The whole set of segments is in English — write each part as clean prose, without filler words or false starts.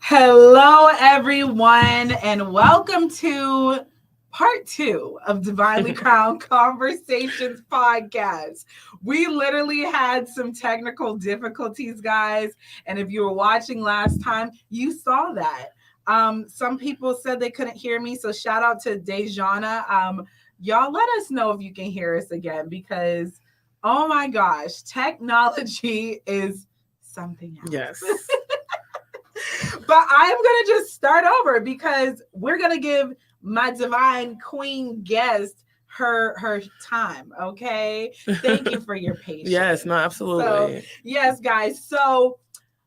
Hello, everyone, and welcome to part 2 of Divinely Crowned Conversations podcast. We literally had some technical difficulties, guys, and if you were watching last time, you saw that. Some people said they couldn't hear me, so shout out to Dejana. Y'all let us know if you can hear us again because, oh my gosh, technology is something else. Yes. But I'm going to just start over because we're going to give my divine queen guest her time, okay? Thank you for your patience. Yes, no, absolutely. So, yes, guys. So,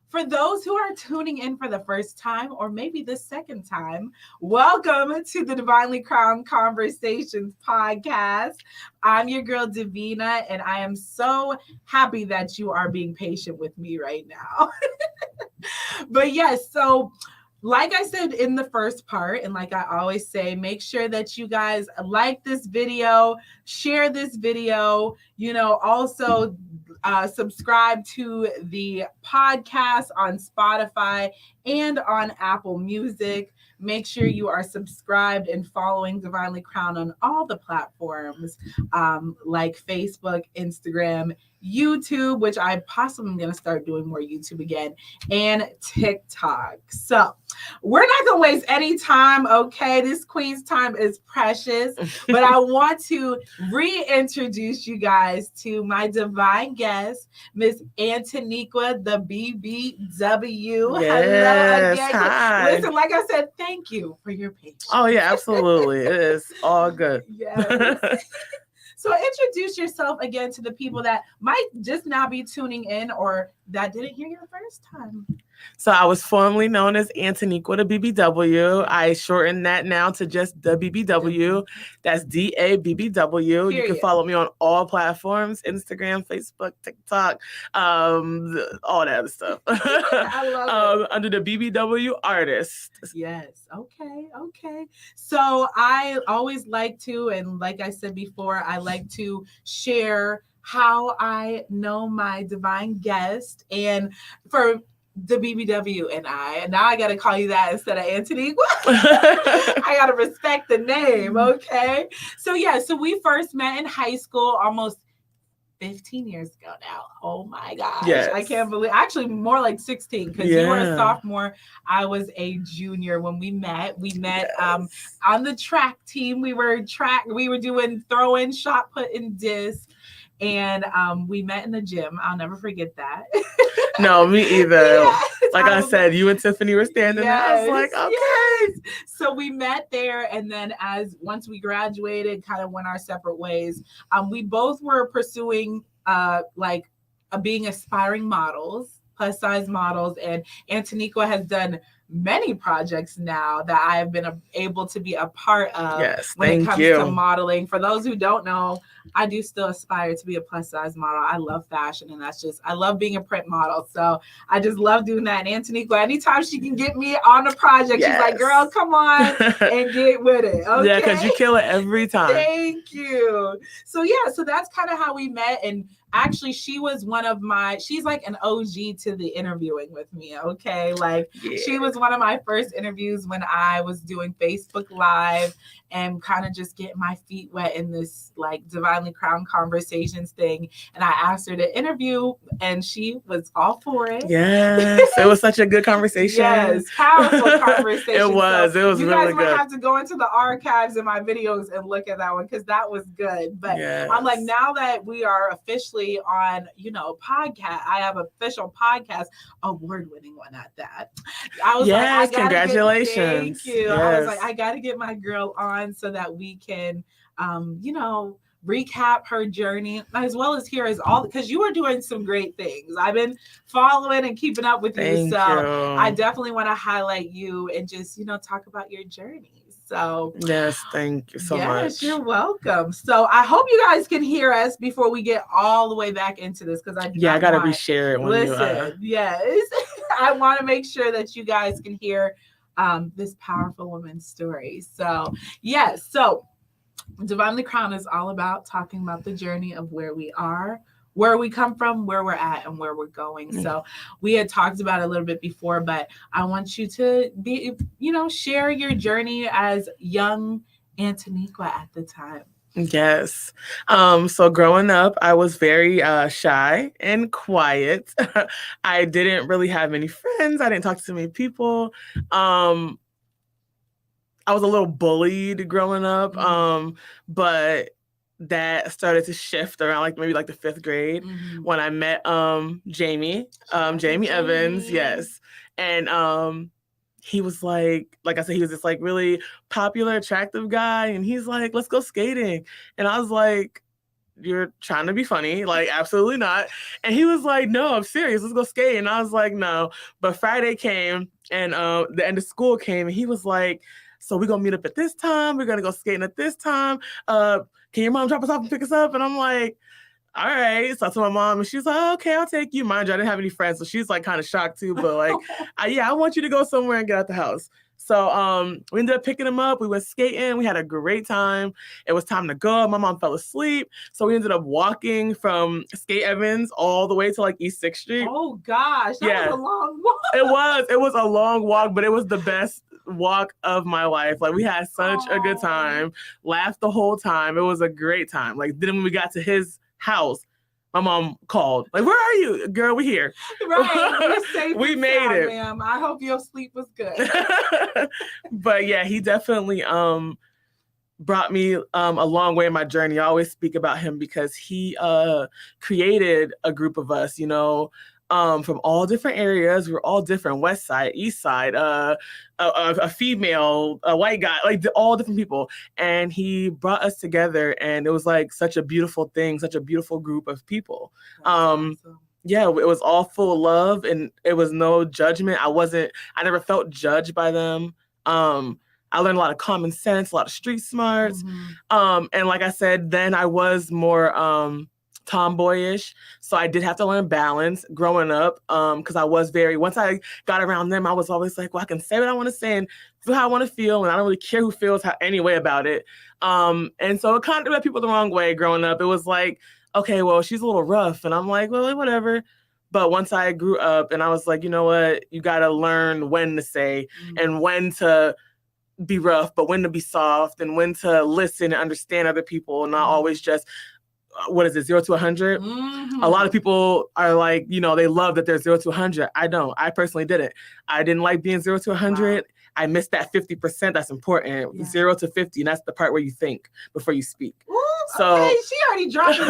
for those who are tuning in for the first time or maybe the second time, welcome to the Divinely Crowned Conversations podcast. I'm your girl, Divina, and I am so happy that you are being patient with me right now. But yes, so like I said in the first part, and like I always say, make sure that you guys like this video, share this video, also subscribe to the podcast on Spotify and on Apple Music. Make sure you are subscribed and following Divinely Crowned on all the platforms like Facebook, Instagram, YouTube, which I possibly am going to start doing more YouTube again, and TikTok. So we're not going to waste any time, okay? This queen's time is precious, but I want to reintroduce you guys to my divine guest, Miss Antanequia, the BBW. Yes, hello again. hi. Listen, like I said, thank you for your patience. Oh, yeah, absolutely. It is all good. Yes. So introduce yourself again to the people that might just now be tuning in or that didn't hear you the first time. So I was formerly known as Antanequia, the BBW. I shortened that now to just the BBW. That's DABBW. You can follow me on all platforms, Instagram, Facebook, TikTok, all that other stuff. I love it. Under the BBW Artist. Yes. Okay. So I always like to, and like I said before, I like to share how I know my divine guest. And for the BBW and now I got to call you that instead of Antanequia. I got to respect the name, okay? So we first met in high school almost 15 years ago now. Oh my gosh. Yes. I can't believe, actually more like 16 because you were a sophomore. I was a junior when we met. We met on the track team. We were doing throw-in, shot put, and disc. And we met in the gym. I'll never forget that. No, me either. Yes, like I said, you and Tiffany were standing there. I was like, okay. Yes. So we met there. And then once we graduated, kind of went our separate ways. We both were pursuing being aspiring models, plus size models. And Antanequia has done many projects now that I have been able to be a part of when it comes to modeling. For those who don't know, I do still aspire to be a plus size model. I love fashion, and I love being a print model. So I just love doing that. And Antanequia, anytime she can get me on a project, she's like, girl, come on and get with it. Okay? Yeah, because you kill it every time. Thank you. So that's kind of how we met. And actually, she's like an OG to the interviewing with me, okay? She was one of my first interviews when I was doing Facebook Live and kind of just getting my feet wet in this Divinely Crowned Conversations thing. And I asked her to interview, and she was all for it. Yes, it was such a good conversation. Yes, powerful conversation. It was really good. You guys might have to go into the archives in my videos and look at that one because that was good. But I'm like, now that we are officially on, podcast, I have an official podcast, award-winning one at that. I was like, congratulations. Thank you. Yes. I was like, I got to get my girl on so that we can, recap her journey as well as hear because you are doing some great things. I've been following and keeping up with you. So I definitely want to highlight you and just, talk about your journey. So yes, thank you so much. Yes, you're welcome. So I hope you guys can hear us before we get all the way back into this because I gotta reshare it. Listen, yes, I want to make sure that you guys can hear this powerful woman's story. So Divinely Crowned is all about talking about the journey of where we are, where we come from, where we're at, and where we're going. So we had talked about it a little bit before, but I want you to be, share your journey as young Antanequia at the time. Yes. So growing up, I was very shy and quiet. I didn't really have many friends. I didn't talk to many people. I was a little bullied growing up, but that started to shift around maybe the 5th grade when I met Jamie Evans. Yes. And he was like I said, he was this really popular, attractive guy. And he's like, let's go skating. And I was like, you're trying to be funny. Absolutely not. And he was like, no, I'm serious. Let's go skate. And I was like, no. But Friday came and the end of school came, and he was like, so we're going to meet up at this time. We're going to go skating at this time. Can your mom drop us off and pick us up? And I'm like, all right. So I told my mom, and she's like, oh, okay, I'll take you. Mind you, I didn't have any friends. So she's kind of shocked too. But I want you to go somewhere and get out the house. So we ended up picking him up. We went skating. We had a great time. It was time to go. My mom fell asleep. So we ended up walking from Skate Evans all the way to East 6th Street. Oh gosh, that was a long walk. It was a long walk, but it was the best walk of my life. We had such a good time, laughed the whole time. It was a great time. Then when we got to his house, my mom called, where are you? Girl, we're here. Right. You're safe. We made it. Ma'am. I hope your sleep was good. But yeah, he definitely brought me a long way in my journey. I always speak about him because he created a group of us, from all different areas. We were all different: West Side, East Side, a female, a white guy, all different people. And he brought us together, and it was such a beautiful thing, such a beautiful group of people. Awesome. Yeah, it was all full of love, and it was no judgment. I never felt judged by them. I learned a lot of common sense, a lot of street smarts. And like I said, then I was more tomboyish, so I did have to learn balance growing up, because I was once I got around them, I was always like, well, I can say what I want to say and feel how I want to feel, and I don't really care who feels any way about it. And so it kind of rubbed people the wrong way growing up. It was okay, well, she's a little rough, and I'm like, well, whatever. But once I grew up, and I was like, you know what, you got to learn when to say and when to be rough, but when to be soft, and when to listen and understand other people, and not always just, what is it, 0 to 100? A lot of people are they love that they're 0 to 100. I don't. I personally didn't. I didn't like being 0 to 100. Wow. I missed that 50%. That's important. Yeah. 0 to 50. And that's the part where you think before you speak. Ooh, so okay, she already dropping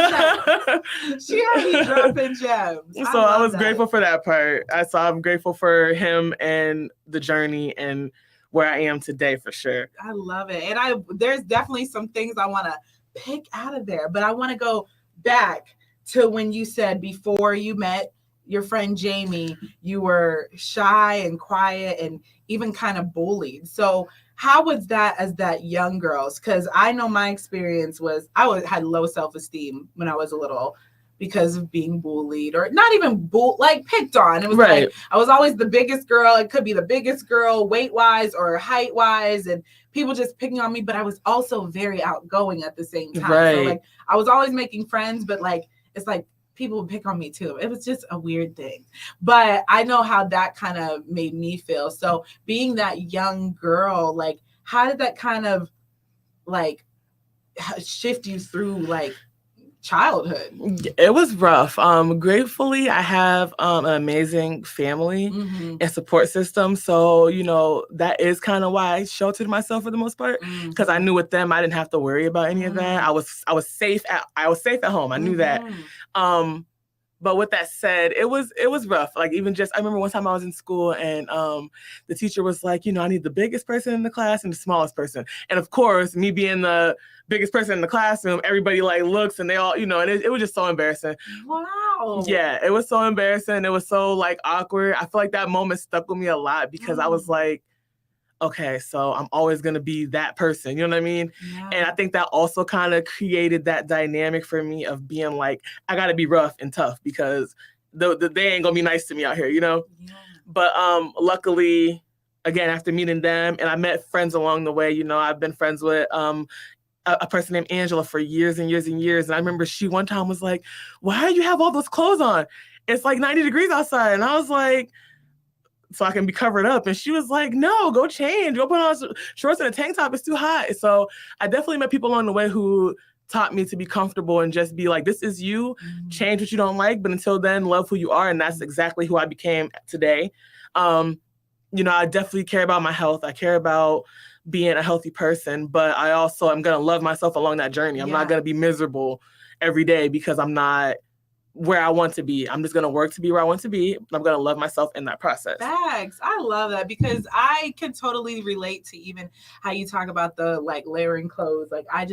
gems. So I was grateful for that part. So I'm grateful for him and the journey and where I am today, for sure. I love it. And there's definitely some things I want to pick out of there, but I want to go back to when you said before you met your friend Jamie, you were shy and quiet and even kind of bullied. So how was that as that young girl? Because I know my experience was had low self-esteem when I was a little, because of being bullied, or not even picked on. It was right. I was always the biggest girl. It could be the biggest girl weight-wise or height-wise, and people just picking on me. But I was also very outgoing at the same time. Right. So I was always making friends, but it's people would pick on me too. It was just a weird thing. But I know how that kind of made me feel. So being that young girl, how did that kind of shift you through childhood? It was rough. Gratefully, I have an amazing family and support system. So, that is kind of why I sheltered myself for the most part, because I knew with them, I didn't have to worry about any of that. I was safe at home. I knew that. But with that said, it was rough. Even just, I remember one time I was in school, and the teacher was like, I need the biggest person in the class and the smallest person. And of course, me being the biggest person in the classroom, everybody looks, and they all, and it was just so embarrassing. Wow. Yeah, it was so embarrassing. It was so awkward. I feel that moment stuck with me a lot, because I was like, okay, so I'm always going to be that person. You know what I mean? Yeah. And I think that also kind of created that dynamic for me of being I got to be rough and tough, because they ain't going to be nice to me out here, Yeah. But luckily, again, after meeting them, and I met friends along the way, I've been friends with a person named Angela for years and years and years. And I remember she one time was like, why do you have all those clothes on? It's like 90 degrees outside. And I was like, so I can be covered up. And she was like, no, go change. Go put on shorts and a tank top. It's too hot. So I definitely met people along the way who taught me to be comfortable and just be like, this is you. Change what you don't like. But until then, love who you are. And that's exactly who I became today. I definitely care about my health. I care about being a healthy person, but I also am going to love myself along that journey. I'm not going to be miserable every day because I'm not where I want to be. I'm just going to work to be where I want to be. I'm going to love myself in that process. Thanks. I love that because I can totally relate to even how you talk about the like layering clothes. Like I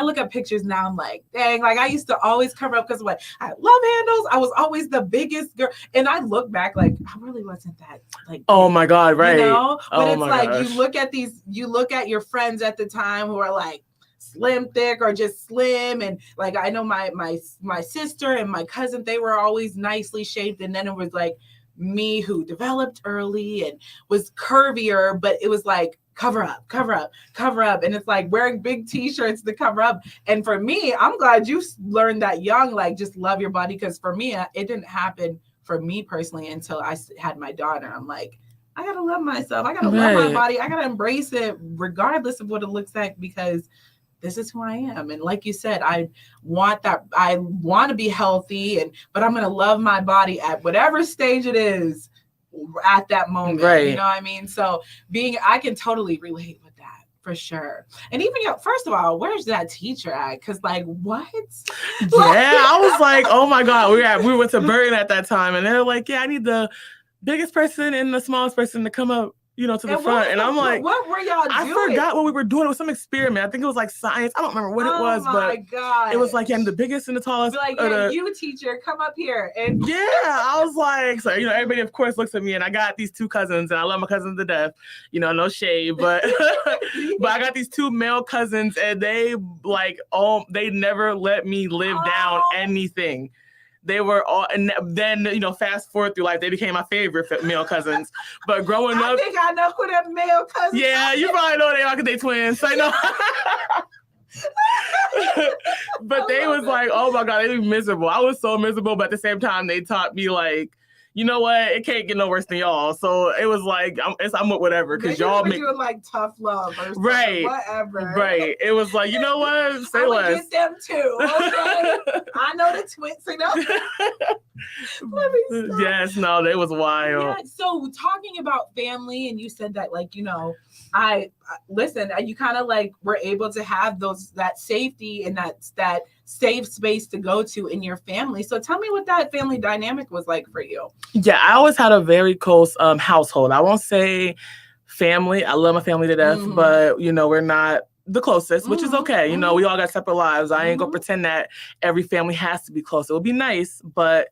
look at pictures now. I'm like, dang, like I used to always cover up because I love handles. I was always the biggest girl. And I look back like I really wasn't that like, oh my God. Right. But it's like, gosh. you look at your friends at the time who are like, slim thick or just slim, and like I know my sister and my cousin, they were always nicely shaped, and then it was like me who developed early and was curvier, but it was like cover up, and it's like wearing big t-shirts to cover up. And for me, I'm glad you learned that young, like just love your body, because for me it didn't happen for me personally until I had my daughter. I'm like, I gotta love myself, I gotta love my body, I gotta embrace it regardless of what it looks like, because this is who I am. And like you said, I want to be healthy, but I'm going to love my body at whatever stage it is at that moment. Right. You know what I mean? So I can totally relate with that for sure. And even, first of all, where's that teacher at? Because like, what? Yeah, I was like, oh my God, we went to Burton at that time. And they're like, yeah, I need the biggest person and the smallest person to come up, to the front. And I'm like, what were y'all doing? I forgot what we were doing. It was some experiment. I think it was like science. I don't remember what it was, but God. It was like, the biggest and the tallest. Like, you teacher, come up here. And yeah, I was like, so, everybody of course looks at me, and I got these two cousins, and I love my cousins to death, no shade, but, but I got these two male cousins, and they they never let me live down anything. They were all, and then, fast forward through life, they became my favorite male cousins. But growing up, I think I know who that male cousin is. Yeah, you probably know they are because they twins. So I know. But they was like, oh my God, they look miserable. I was so miserable, but at the same time, they taught me like, you know what? It can't get no worse than y'all. So it was like, I'm with whatever, because y'all make doing like tough love or something, right, whatever. Right. It was like, you know what? Say less. Get them too. Okay, I know the twins. Let me stop. Yes, no, they was wild. Yeah. So talking about family, and you said that like, I listen. You kind of like were able to have that safety and that safe space to go to in your family. So tell me what that family dynamic was like for you. Yeah, I always had a very close household. I won't say family. I love my family to death, but we're not the closest, which is okay. We all got separate lives. I ain't gonna pretend that every family has to be close. It would be nice, but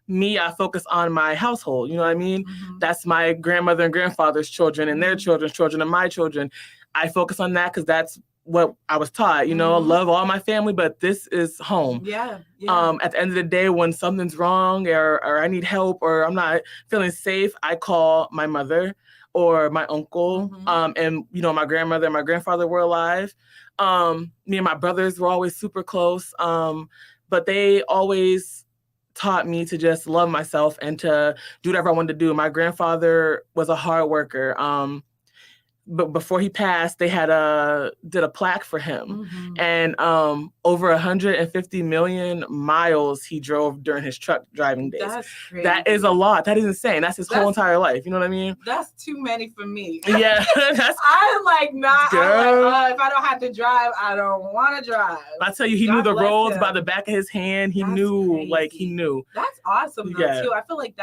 me, I focus on my household. You know what I mean? That's my grandmother and grandfather's children and their children's children and my children. I focus on that because that's what I was taught. I love all my family, but this is home. Yeah. At the end of the day, when something's wrong or I need help or I'm not feeling safe, I call my mother or my uncle. And my grandmother and my grandfather were alive. Me and my brothers were always super close. But they always taught me to just love myself and to do whatever I wanted to do. My grandfather was a hard worker. But before he passed, they did a plaque for him, and over 150 million miles he drove during his truck driving days. That's crazy. That is a lot. That is insane. That's his whole entire life. You know what I mean? That's too many for me. Yeah, I'm like, not. I'm like, if I don't have to drive, I don't want to drive. I tell you, he knew the roads by the back of his hand. He knew, he knew. That's awesome, though, too. I feel like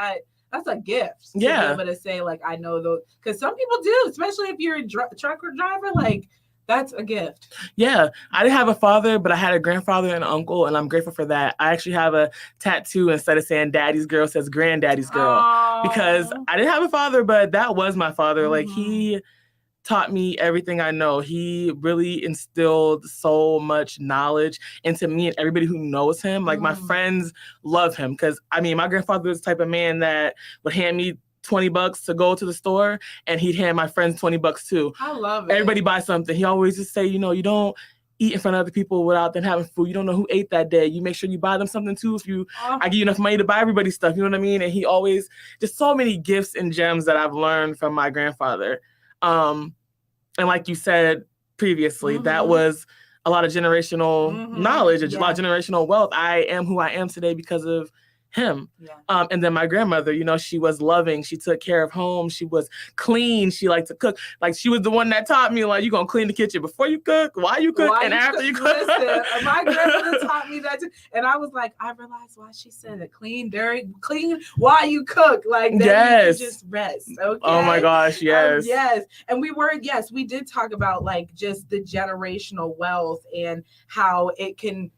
that's a gift to be able to say, like, I know those, because some people do, especially if you're a trucker driver, like, that's a gift. Yeah. I didn't have a father, but I had a grandfather and an uncle, and I'm grateful for that. I actually have a tattoo, instead of saying daddy's girl, says granddaddy's girl, because I didn't have a father, but that was my father. Like, he taught me everything I know. He really instilled so much knowledge into me and everybody who knows him. Like, my friends love him because, my grandfather was the type of man that would hand me $20 to go to the store, and he'd hand my friends $20 too. I love it. Everybody buy something. He always just say, you don't eat in front of other people without them having food. You don't know who ate that day. You make sure you buy them something too. I give you enough money to buy everybody stuff. You know what I mean? And he always, just so many gifts and gems that I've learned from my grandfather. And like you said previously, that was a lot of generational knowledge, a lot of generational wealth. I am who I am today because of him. And then my grandmother, you know, she was loving. She took care of home. She was clean. She liked to cook. Like, she was the one that taught me, like, you going to clean the kitchen before you cook, while you cook, and after you cook. Listen, my grandmother taught me that too. And I was like, I realized why she said it. Clean while you cook. Like, then you can just rest. Okay? Oh my gosh, yes. Yes. And we did talk about, like, just the generational wealth and how it can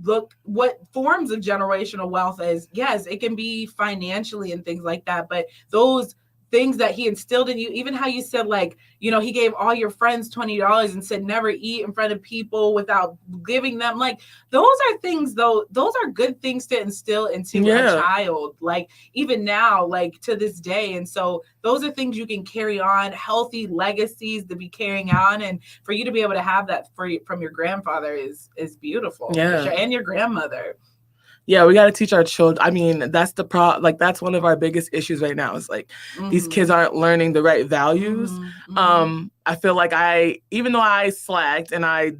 look, what forms of generational wealth is. Yes, it can be financially and things like that, but those things that he instilled in you, even how you said, like, you know, he gave all your friends $20 and said never eat in front of people without giving them, like, those are things, though, those are good things to instill into a child, like, even now, like, to this day. And so those are things you can carry on, healthy legacies to be carrying on, and for you to be able to have that from your grandfather is beautiful. Yeah. For sure. And your grandmother. Yeah, we got to teach our children. I mean, that's that's one of our biggest issues right now. Is like these kids aren't learning the right values. I feel like even though I slacked and I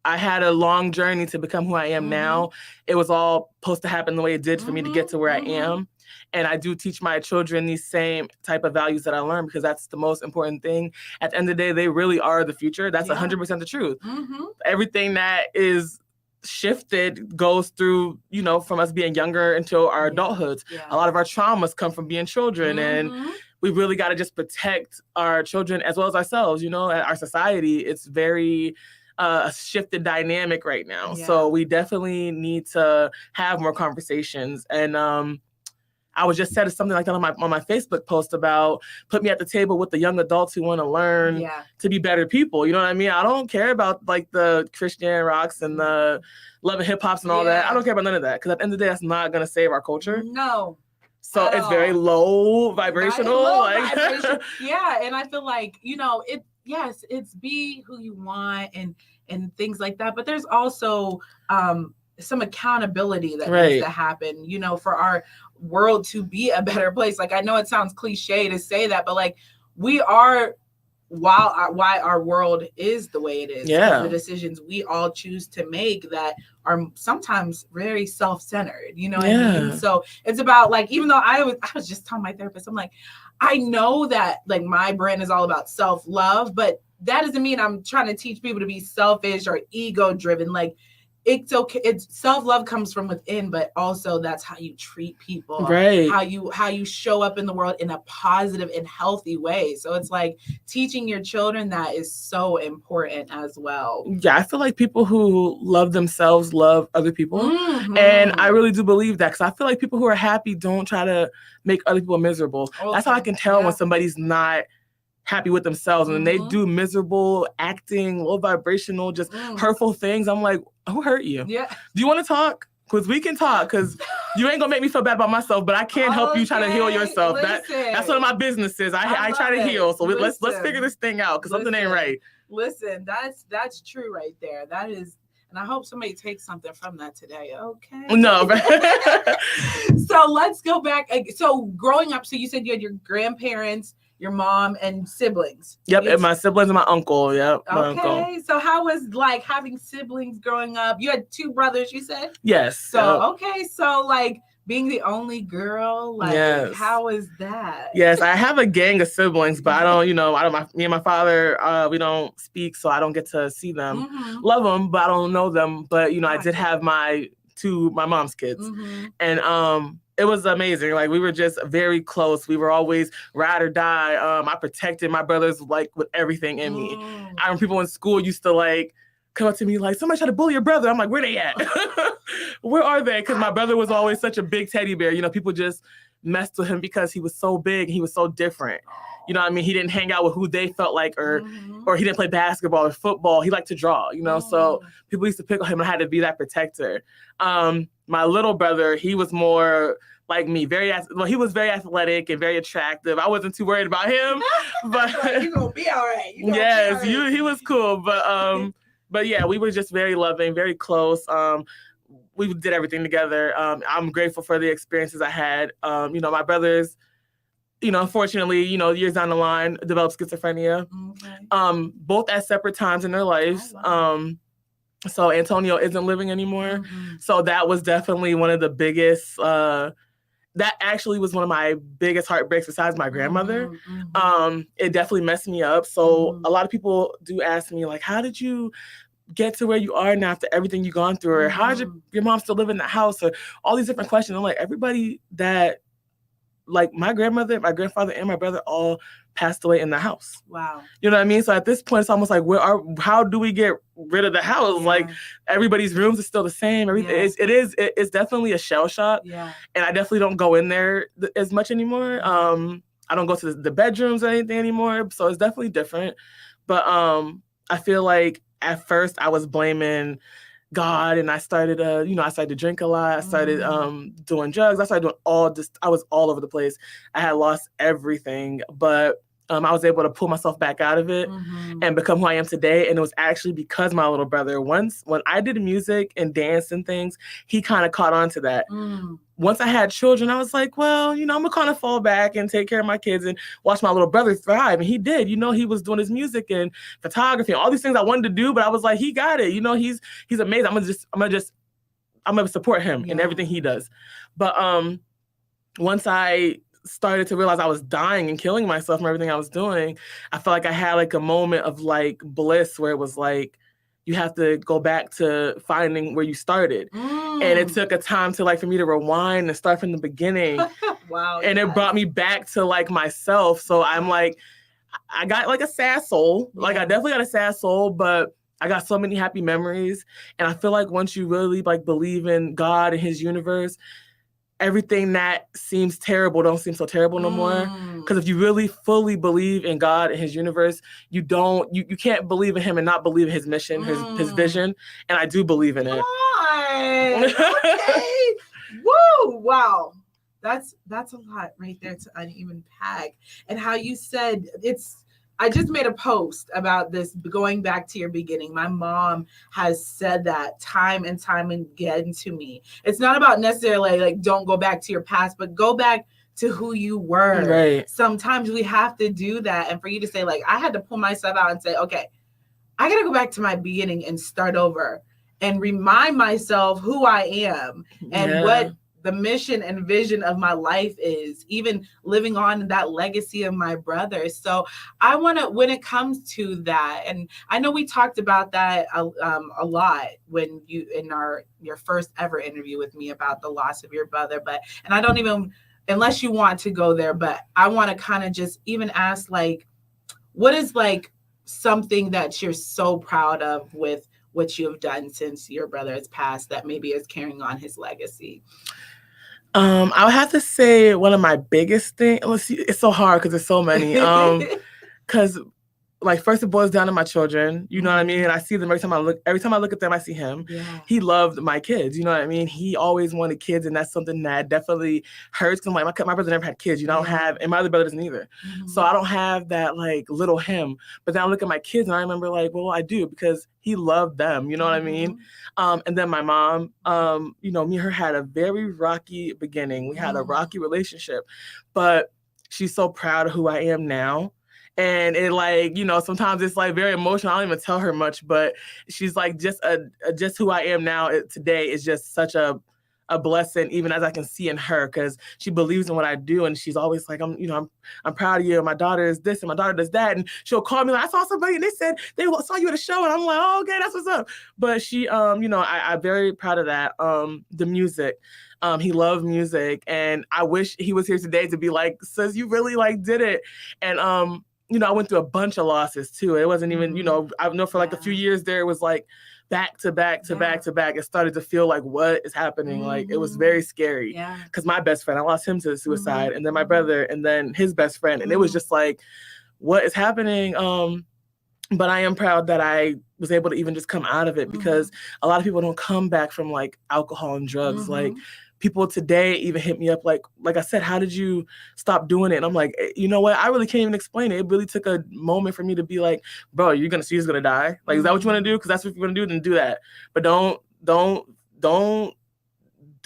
had a long journey to become who I am now, it was all supposed to happen the way it did for me to get to where I am. And I do teach my children these same type of values that I learned, because that's the most important thing. At the end of the day, they really are the future. That's 100% the truth. Everything that is shifted goes through, you know, from us being younger until our adulthoods. A lot of our traumas come from being children, and we really got to just protect our children as well as ourselves. You know, our society, it's very a shifted dynamic right now. So we definitely need to have more conversations. And I was just said something like that on my Facebook post about put me at the table with the young adults who want to learn to be better people. You know what I mean? I don't care about, like, the Christian rocks and the love and hip hops and all that. I don't care about none of that, because at the end of the day, that's not going to save our culture. No. So it's very low vibrational. Vibration. Yeah. And I feel like, you know, it's be who you want and things like that. But there's also some accountability that needs to happen, you know, for our world to be a better place. Like, I know it sounds cliche to say that, but, like, we are, why our world is the way it is. The decisions we all choose to make that are sometimes very self-centered, you know what I mean? So it's about, like, even though I was just telling my therapist, I'm like, I know that, like, my brand is all about self-love, but that doesn't mean I'm trying to teach people to be selfish or ego-driven. Like, it's okay. It's self-love comes from within, but also that's how you treat people, how you show up in the world in a positive and healthy way. So it's like teaching your children that is so important as well. Yeah, I feel like people who love themselves love other people. And I really do believe that, because I feel like people who are happy don't try to make other people miserable. That's how I can tell when somebody's not happy with themselves, and they do miserable acting, low vibrational, just hurtful things. I'm like, who hurt you? Do you want to talk? Because we can talk, because you ain't gonna make me feel bad about myself, but I can't help you try to heal yourself. That's one of my businesses. I try to heal. So let's figure this thing out, because something ain't right. Listen, that's true right there. That is. And I hope somebody takes something from that today. Okay. No. So let's go back. So growing up, so you said you had your grandparents, your mom, and siblings. Yep, and my siblings and my uncle. Yep. Okay. So how was, like, having siblings growing up? You had 2 brothers, you said? Yes. So okay. So, like, being the only girl, like, how is that? Yes, I have a gang of siblings, but me and my father, we don't speak, so I don't get to see them. Love them, but I don't know them. But, I did have my mom's kids. And it was amazing. Like, we were just very close. We were always ride or die. I protected my brothers, like, with everything in me. I remember people in school used to, like, come up to me like, somebody tried to bully your brother. I'm like, where they at? Where are they? Because my brother was always such a big teddy bear. People just messed with him because he was so big. He was so different. You know what I mean? He didn't hang out with who they felt like, or he didn't play basketball or football. He liked to draw, so people used to pick on him. I had to be that protector. My little brother, he was more like me, he was very athletic and very attractive. I wasn't too worried about him, but you're gonna be all right. Yes, he was cool, but But yeah, we were just very loving, very close. We did everything together. I'm grateful for the experiences I had. My brothers, unfortunately, years down the line, developed schizophrenia. Okay. Both at separate times in their lives. Oh, wow. So Antonio isn't living anymore. Mm-hmm. So that was definitely one of the biggest, that actually was one of my biggest heartbreaks besides my grandmother. Mm-hmm. It definitely messed me up. So a lot of people do ask me, like, how did you get to where you are now after everything you've gone through? Or how did your mom still live in the house? Or all these different questions. I'm like, everybody that, like my grandmother, my grandfather, and my brother all passed away in the house. Wow. You know what I mean? So at this point, it's almost like, how do we get rid of the house? Yeah. Like everybody's rooms are still the same. Everything it's definitely a shell shock. Yeah. And I definitely don't go in there as much anymore. I don't go to the bedrooms or anything anymore. So it's definitely different. But I feel like at first I was blaming God, and I started to drink a lot. I started doing drugs. I started doing all this. I was all over the place. I had lost everything, but I was able to pull myself back out of it and become who I am today. And it was actually because my little brother, when I did music and dance and things, he kind of caught on to that. Once I had children, I was like, well, I'm gonna kind of fall back and take care of my kids and watch my little brother thrive. And he did. He was doing his music and photography and all these things I wanted to do, but I was like, he got it. He's amazing. I'm gonna support him in everything he does. But once I started to realize I was dying and killing myself from everything I was doing, I felt like I had like a moment of like bliss where it was like, you have to go back to finding where you started. And it took a time to like for me to rewind and start from the beginning. Wow. And it brought me back to like myself. So I'm like, I got like a sad soul. Yeah. Like I definitely got a sad soul, but I got so many happy memories. And I feel like once you really like believe in God and his universe, everything that seems terrible don't seem so terrible no more. Because if you really fully believe in God and his universe, you can't believe in him and not believe in his mission, his vision. And I do believe in it. Okay. Woo! Wow. That's a lot right there to uneven pack. And how you said I just made a post about this, going back to your beginning. My mom has said that time and time again to me. It's not about necessarily like, don't go back to your past, but go back to who you were. Right. Sometimes we have to do that. And for you to say, like, I had to pull myself out and say, okay, I got to go back to my beginning and start over and remind myself who I am and what the mission and vision of my life is, even living on that legacy of my brother. So I want to, when it comes to that, and I know we talked about that a lot when you, in your first ever interview with me about the loss of your brother, and I don't even, unless you want to go there, but I want to kind of just even ask, like, what is like something that you're so proud of with what you have done since your brother has passed that maybe is carrying on his legacy? I would have to say one of my biggest things. It's so hard because there's so many. Because like first it boils down to my children. You know what I mean? And I see them every time I look at them, I see him. Yeah. He loved my kids. You know what I mean? He always wanted kids, and that's something that definitely hurts. Cause like my brother never had kids. I don't have, and my other brother doesn't either. So I don't have that like little him. But then I look at my kids and I remember like, well, I do, because he loved them. You know what I mean? And then my mom, me and her had a very rocky beginning. We had a rocky relationship, but she's so proud of who I am now. And it like, sometimes it's like very emotional. I don't even tell her much, but she's like, just who I am now today is just such a blessing, even as I can see in her, because she believes in what I do. And she's always like, I'm proud of you. My daughter is this and my daughter does that. And she'll call me like, I saw somebody and they said they saw you at a show. And I'm like, oh, okay, that's what's up. But she, I'm very proud of that. The music. He loved music. And I wish he was here today to be like, sis, you really like did it. And, I went through a bunch of losses too. It wasn't even, I know for like a few years there, it was like back to back to back to back. It started to feel like, what is happening? Like it was very scary because my best friend, I lost him to suicide, and then my brother, and then his best friend. And it was just like, what is happening? But I am proud that I was able to even just come out of it, because a lot of people don't come back from like alcohol and drugs. Like people today even hit me up like I said, how did you stop doing it? And I'm like, you know what? I really can't even explain it. It really took a moment for me to be like, bro, you're going to see who's going to die. Like, is that what you want to do? Because that's what you're going to do, then do that. But don't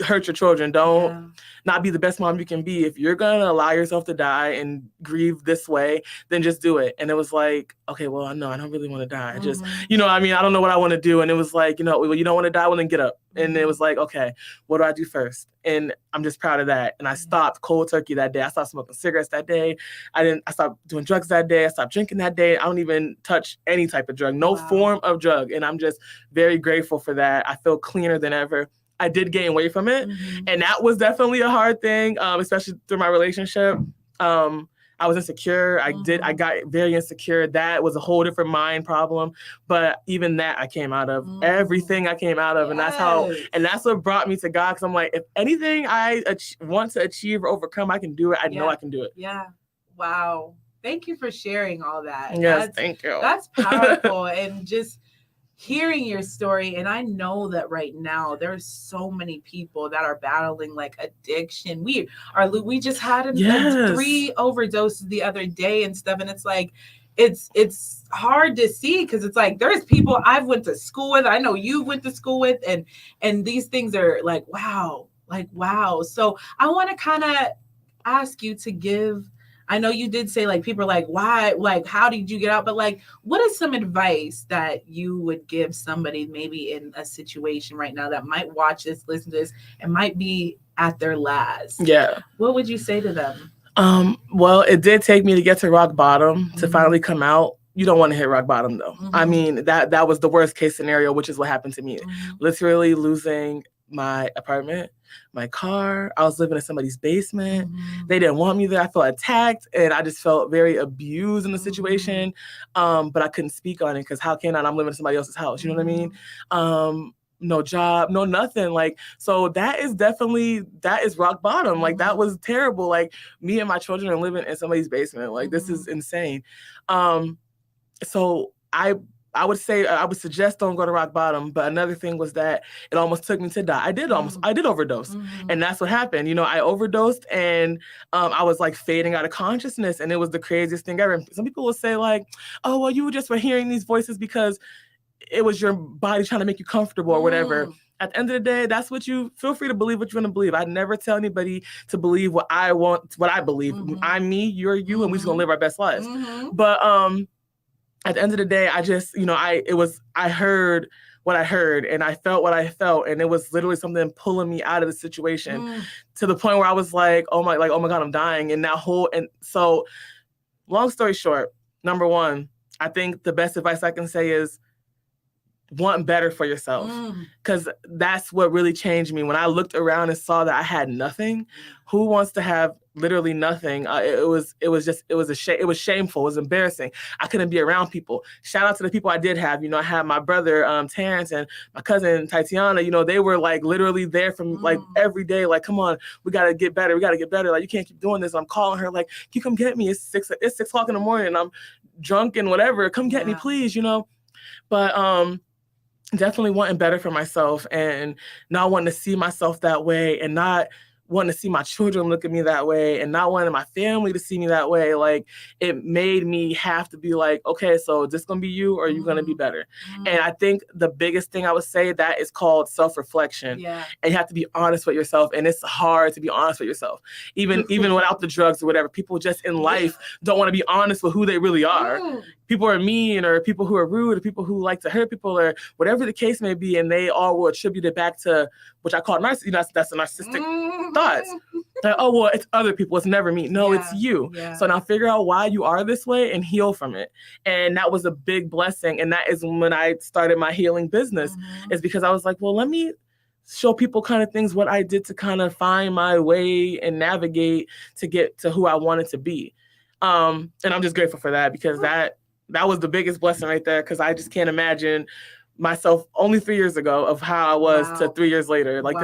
hurt your children. Don't not be the best mom you can be. If you're going to allow yourself to die and grieve this way, then just do it. And it was like, okay, well, no, I don't really want to die. I just, I don't know what I want to do. And it was like, well, you don't want to die? Well, then get up. And it was like, okay, what do I do first? And I'm just proud of that. And I stopped cold turkey that day. I stopped smoking cigarettes that day. I stopped doing drugs that day. I stopped drinking that day. I don't even touch any type of drug, no form of drug. And I'm just very grateful for that. I feel cleaner than ever. I did gain weight from it. And that was definitely a hard thing, especially through my relationship. I was insecure. I got very insecure. That was a whole different mind problem. But even that I came out of. Everything I came out of. And that's what brought me to God. Because I'm like, if anything I want to achieve or overcome, I can do it. I know I can do it. Yeah. Wow. Thank you for sharing all that. Yes, thank you. That's powerful. And just hearing your story, and I know that right now there's so many people that are battling like addiction. We just had 3 overdoses the other day and stuff, and it's like it's hard to see because it's like there's people I've went to school with, I know you went to school with, and these things are like wow. So I want to kind of ask you to give. I know you did say like people are like, why, like, how did you get out? But like, what is some advice that you would give somebody maybe in a situation right now that might watch this, listen to this, and might be at their last? Yeah. What would you say to them? Well, it did take me to get to rock bottom to finally come out. You don't want to hit rock bottom though. I mean, that was the worst case scenario, which is what happened to me. Literally losing my apartment, my car. I was living in somebody's basement. They didn't want me there. I felt attacked and I just felt very abused in the situation. But I couldn't speak on it because how can I? I'm living in somebody else's house. You know what I mean? No job, no nothing. Like, so that is rock bottom. Like that was terrible. Like me and my children are living in somebody's basement. Like this is insane. So I would suggest don't go to rock bottom. But another thing was that it almost took me to die. I did overdose. And that's what happened. I overdosed and I was like fading out of consciousness. And it was the craziest thing ever. Some people will say like, oh, well, you just were hearing these voices because it was your body trying to make you comfortable or whatever. At the end of the day, that's what you feel free to believe what you want to believe. I never tell anybody to believe what I want, what I believe. I'm me, you're you, and we're just gonna live our best lives. But at the end of the day, I just, I heard what I heard and I felt what I felt. And it was literally something pulling me out of the situation to the point where I was like, oh my God, I'm dying. And so long story short, number one, I think the best advice I can say is want better for yourself. Because that's what really changed me. When I looked around and saw that I had nothing, who wants to have literally nothing? It was shameful. It was embarrassing. I couldn't be around people. Shout out to the people I did have. I had my brother, Terrence, and my cousin, Tatiana. They were like literally there from like every day. Like, come on, we got to get better. We got to get better. Like, you can't keep doing this. I'm calling her like, can you come get me? It's 6 o'clock in the morning and I'm drunk and whatever. Come get me, please, But, definitely wanting better for myself and not wanting to see myself that way and not wanting to see my children look at me that way and not wanting my family to see me that way. Like it made me have to be like, okay, so is this going to be you or are you going to be better? And I think the biggest thing I would say that is called self-reflection. And you have to be honest with yourself. And it's hard to be honest with yourself. Even without the drugs or whatever, people just in life don't want to be honest with who they really are. People are mean or people who are rude or people who like to hurt people or whatever the case may be. And they all will attribute it back to, which I call narcissism. That's a narcissistic thoughts. Like, oh, well, it's other people. It's never me. No, it's you. So now figure out why you are this way and heal from it. And that was a big blessing. And that is when I started my healing business is because I was like, well, let me show people kind of things, what I did to kind of find my way and navigate to get to who I wanted to be. And I'm just grateful for that because that was the biggest blessing right there. Cause I just can't imagine myself only 3 years ago of how I was to 3 years later. Like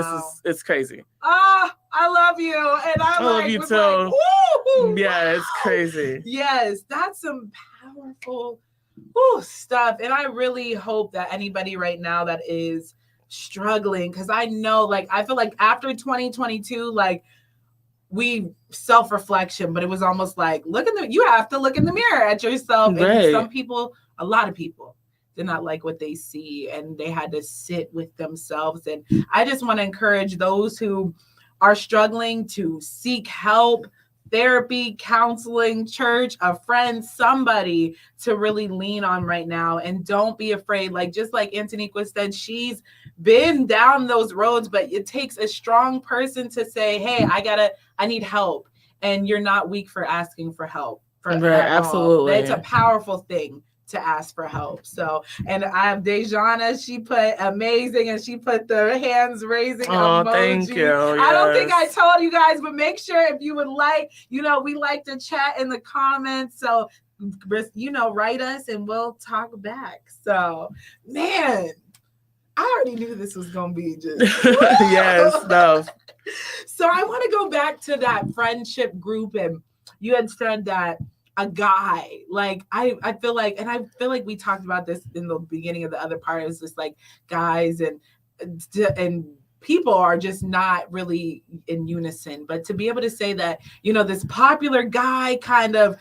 it's crazy. I love you. And I love you too. Like, it's crazy. Yes. That's some powerful stuff. And I really hope that anybody right now that is struggling, because I know, like, I feel like after 2022, like, we self-reflection, but it was almost like, you have to look in the mirror at yourself. Right. And some people, a lot of people, did not like what they see, and they had to sit with themselves. And I just want to encourage those who are struggling to seek help, therapy, counseling, church, a friend, somebody to really lean on right now. And don't be afraid. Like, just like Antanequia said, she's been down those roads, but it takes a strong person to say, hey, I need help. And you're not weak for asking for help. Right, absolutely. It's a powerful thing to ask for help. So, and I have Dejana, she put amazing, and she put the hands raising emoji. Thank you. Yes. I don't think I told you guys, but make sure if you would like, we like to chat in the comments. So, write us and we'll talk back. So, man, I already knew this was going to be just. Yes, no. So I want to go back to that friendship group, and you had said that a guy, like, I feel like we talked about this in the beginning of the other part. It's just like guys and people are just not really in unison. But to be able to say that, this popular guy kind of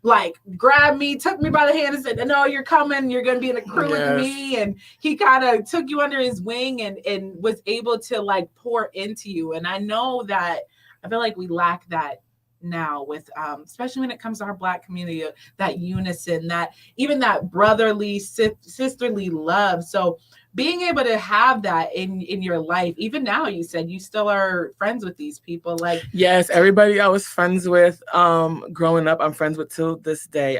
like grabbed me, took me by the hand and said, no, you're coming, you're going to be in a crew with me. And he kind of took you under his wing and was able to like pour into you. And I know that I feel like we lack that now with especially when it comes to our Black community, that unison, that even that brotherly, sisterly love. So being able to have that in your life, even now, you said you still are friends with these people. Like, yes, everybody I was friends with growing up, I'm friends with till this day.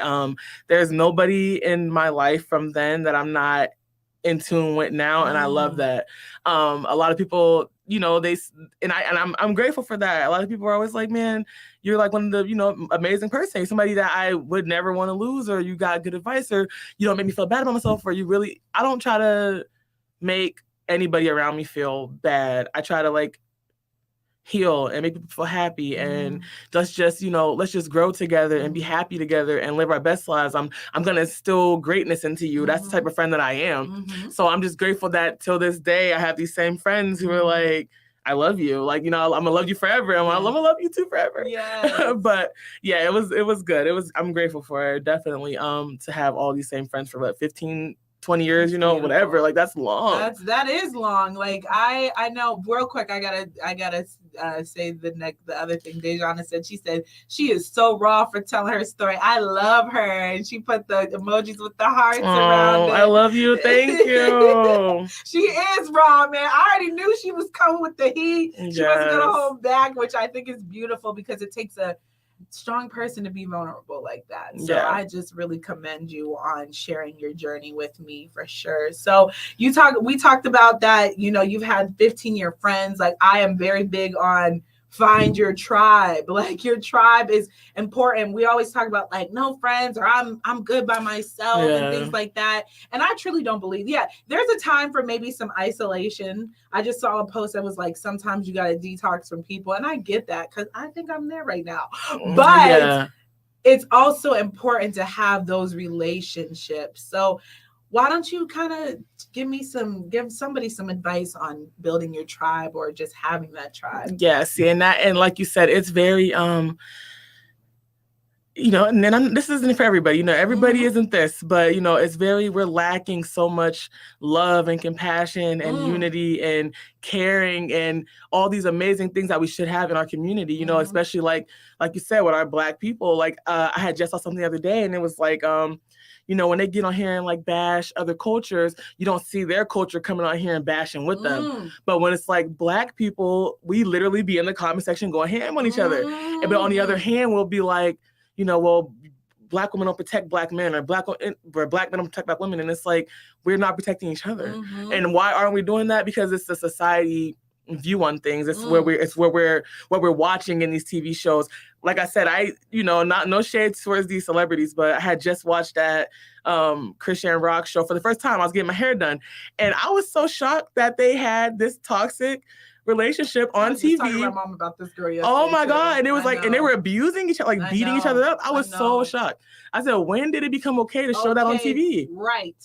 There's nobody in my life from then that I'm not in tune with now, and I love that. A lot of people, I'm grateful for that. A lot of people are always like, man, you're like one of the, amazing person, somebody that I would never want to lose, or you got good advice, or you don't make me feel bad about myself, or I don't try to make anybody around me feel bad. I try to like heal and make people feel happy, and let's just grow together and be happy together and live our best lives. I'm gonna instill greatness into you. That's the type of friend that I am. So I'm just grateful that till this day I have these same friends who are like, I love you. Like, I'm gonna love you forever. I'm gonna love you too forever. Yeah. But yeah, it was good. I'm grateful for it, definitely. To have all these same friends for what, 15, 20 years, whatever. Like, that's long. That is long. Like, I know, real quick, I gotta say the other thing Dejana said. She said she is so raw for telling her story. I love her, and she put the emojis with the hearts around it. I love you. Thank you. She is raw, man. I already knew she was coming with the heat. She wasn't gonna hold back, which I think is beautiful, because it takes a strong person to be vulnerable like that. So I just really commend you on sharing your journey with me, for sure. So we talked about that, you've had 15-year friends. Like, I am very big on find your tribe. Like, your tribe is important. We always talk about like no friends, or I'm good by myself and things like that. And I truly don't believe, there's a time for maybe some isolation. I just saw a post that was like, sometimes you got to detox from people. And I get that, because I think I'm there right now. But it's also important to have those relationships. So why don't you kind of give somebody some advice on building your tribe, or just having that tribe? Yes, and like you said, it's very this isn't for everybody. Everybody isn't this, but we're lacking so much love and compassion and unity and caring and all these amazing things that we should have in our community. Especially like you said, with our Black people. Like, I had just saw something the other day, and it was like, when they get on here and like bash other cultures, you don't see their culture coming on here and bashing with them. But when it's like Black people, we literally be in the comment section going ham on each other. But on the other hand, we'll be like, well, Black women don't protect Black men, or Black men don't protect Black women. And it's like, we're not protecting each other. And why aren't we doing that? Because it's the society view on things. It's what we're watching in these TV shows. Like I said, no shade towards these celebrities, but I had just watched that Christian Rock show for the first time. I was getting my hair done, and I was so shocked that they had this toxic relationship on TV. I was talking to my mom about this girl yesterday. Oh my God. And it was and they were abusing each other, like beating each other up. I was so shocked. I said, when did it become okay to show that on TV? Right.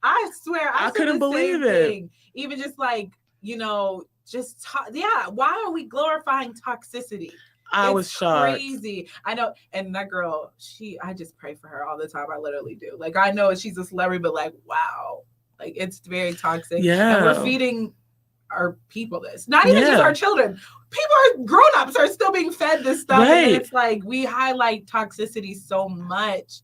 I swear, I couldn't believe it. Even just like, why are we glorifying toxicity? I was shocked. Crazy. I know. And that girl, I just pray for her all the time. I literally do. Like, I know she's a celebrity, but like, wow. Like, it's very toxic. Yeah. And we're feeding our people this. Not even just our children. People grown-ups are still being fed this stuff. Right. And it's like, we highlight toxicity so much.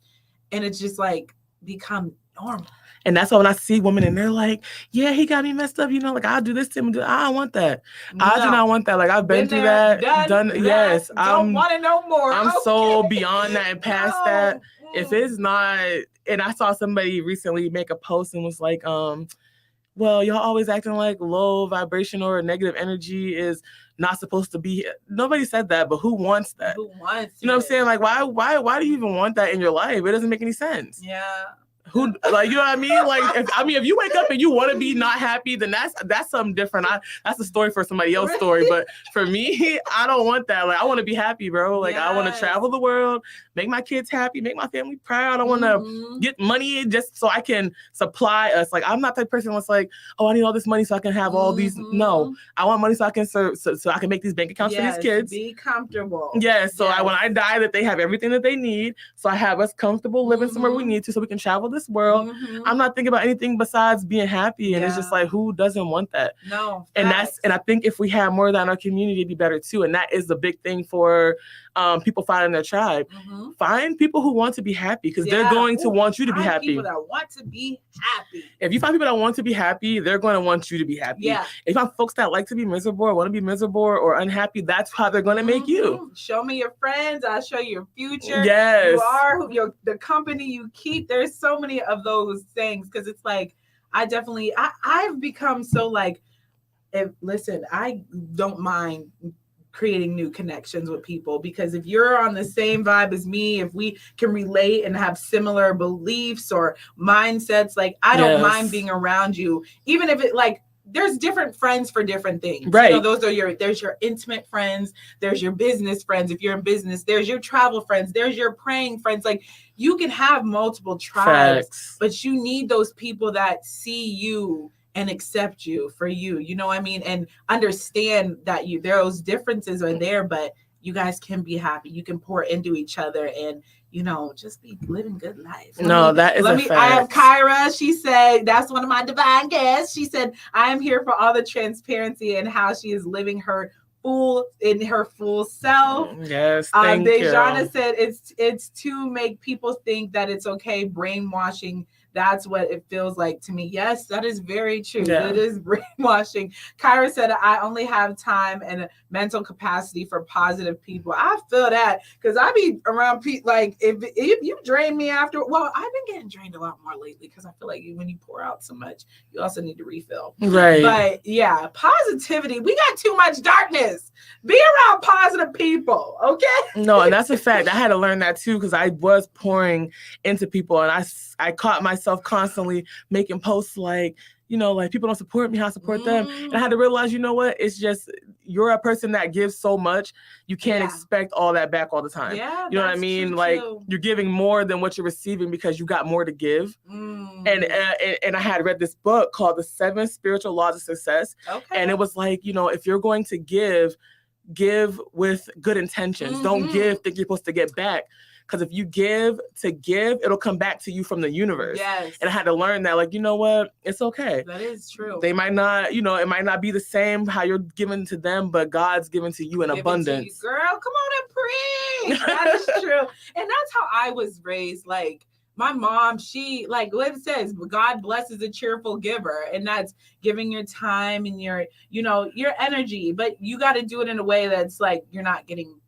And it's just like become normal. And that's why when I see women and they're like, yeah, he got me messed up, like I'll do this to him. I don't want that. No. I do not want that. Like I've been through that. Done. Yes. Don't want to know more. I'm so beyond that and past that. If it's not, and I saw somebody recently make a post and was like, well, y'all always acting like low vibration or negative energy is not supposed to be. Nobody said that, but who wants that? Who wants You know what I'm saying? Like, why do you even want that in your life? It doesn't make any sense. Yeah. Who, like, you know what I mean? Like, if you wake up and you want to be not happy, then that's something different. That's a story for somebody else's story. But for me, I don't want that. Like, I want to be happy, bro. Like, I want to travel the world, make my kids happy, make my family proud. I want to get money just so I can supply us. Like, I'm not that person that's like, oh, I need all this money so I can have all these. No, I want money so I can serve, so I can make these bank accounts for these kids. Be comfortable. Yes. So when I die, that they have everything that they need. So I have us comfortable living somewhere we need to, so we can travel this world. I'm not thinking about anything besides being happy, and it's just like, who doesn't want that? No. And I think if we have more of that in our community, it'd be better too. And that is the big thing for people finding their tribe. Find people who want to be happy, because they're going to want you to be happy. People that want to be happy. If you find people that want to be happy, they're going to want you to be happy. Yeah. If you find folks that like to be miserable or want to be miserable or unhappy, that's how they're going to make you. Show me your friends. I'll show you your future. Yes. You are the company you keep. There's so many of those things, because it's like, I've become so like, listen, I don't mind creating new connections with people, because if you're on the same vibe as me, if we can relate and have similar beliefs or mindsets, like I don't mind being around you, even if it like, there's different friends for different things. Right. There's your intimate friends, there's your business friends. If you're in business, there's your travel friends, there's your praying friends. Like, you can have multiple tribes, but you need those people that see you and accept you for you. You know what I mean? And understand that those differences are there, but you guys can be happy. You can pour into each other and, just be living good life. That is a fact. I have Kyra. She said, that's one of my divine guests. She said, I am here for all the transparency and how she is living her full self. Yes, thank you. Dejana said, it's to make people think that it's okay, brainwashing. That's what it feels like to me. Yes, that is very true. Yeah. It is brainwashing. Kyra said, I only have time and a mental capacity for positive people. I feel that, because I be around people, like, if you drain me after, well, I've been getting drained a lot more lately, because I feel like when you pour out so much, you also need to refill. Right. But yeah, positivity. We got too much darkness. Be around positive people, okay? No, and that's a fact. I had to learn that too, because I was pouring into people, and I caught myself constantly making posts like, like people don't support me, how I support them. And I had to realize, you know what? It's just, you're a person that gives so much. You can't expect all that back all the time. Yeah, you know what I mean? True, like, too. You're giving more than what you're receiving because you got more to give. And I had read this book called The 7 Spiritual Laws of Success. Okay. And it was like, if you're going to give with good intentions. Don't give think you're supposed to get back. Because if you give to give, it'll come back to you from the universe. Yes. And I had to learn that, like, you know what? It's okay. That is true. They might not, it might not be the same how you're giving to them, but God's given to you in abundance. Girl, come on and preach. That is true. And that's how I was raised. Like, my mom, she, like what it says, God blesses a cheerful giver. And that's giving your time and your energy. But you got to do it in a way that's like, you're not getting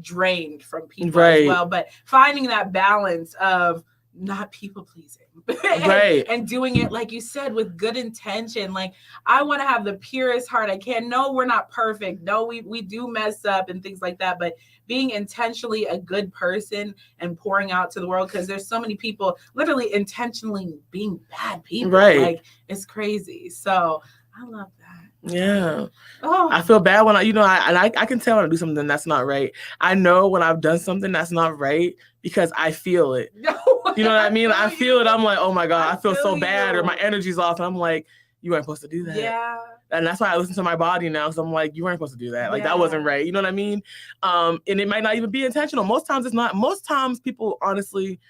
drained from people as well, but finding that balance of not people pleasing and doing it, like you said, with good intention. Like, I want to have the purest heart I can. No, we're not perfect. No, we do mess up and things like that, but being intentionally a good person and pouring out to the world, because there's so many people literally intentionally being bad people. Like, it's crazy. So I love that. Yeah. I feel bad when I can tell when I do something that's not right. I know when I've done something that's not right because I feel it. You know what I mean? I feel it. I'm like, oh my God, I feel so bad, or my you. energy's off. And I'm like, you weren't supposed to do that. Yeah. And that's why I listen to my body now. Because I'm like, you weren't supposed to do that. Like, that wasn't right. You know what I mean? And it might not even be intentional. Most times it's not. Most times people honestly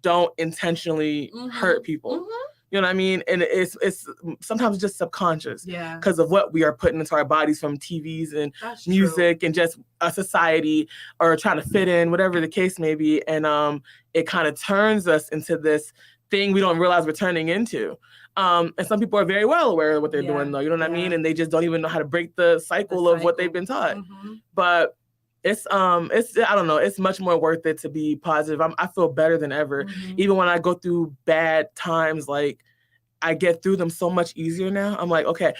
don't intentionally hurt people. You know what I mean? And it's sometimes just subconscious. Yeah. Because of what we are putting into our bodies from TVs and music and just a society, or trying to fit in, whatever the case may be. And it kind of turns us into this thing we don't realize we're turning into. And some people are very well aware of what they're doing, though. You know what I mean? And they just don't even know how to break the cycle of what they've been taught. But it's I don't know, it's much more worth it to be positive. I feel better than ever. Even when I go through bad times, like, I get through them so much easier now. I'm like, okay,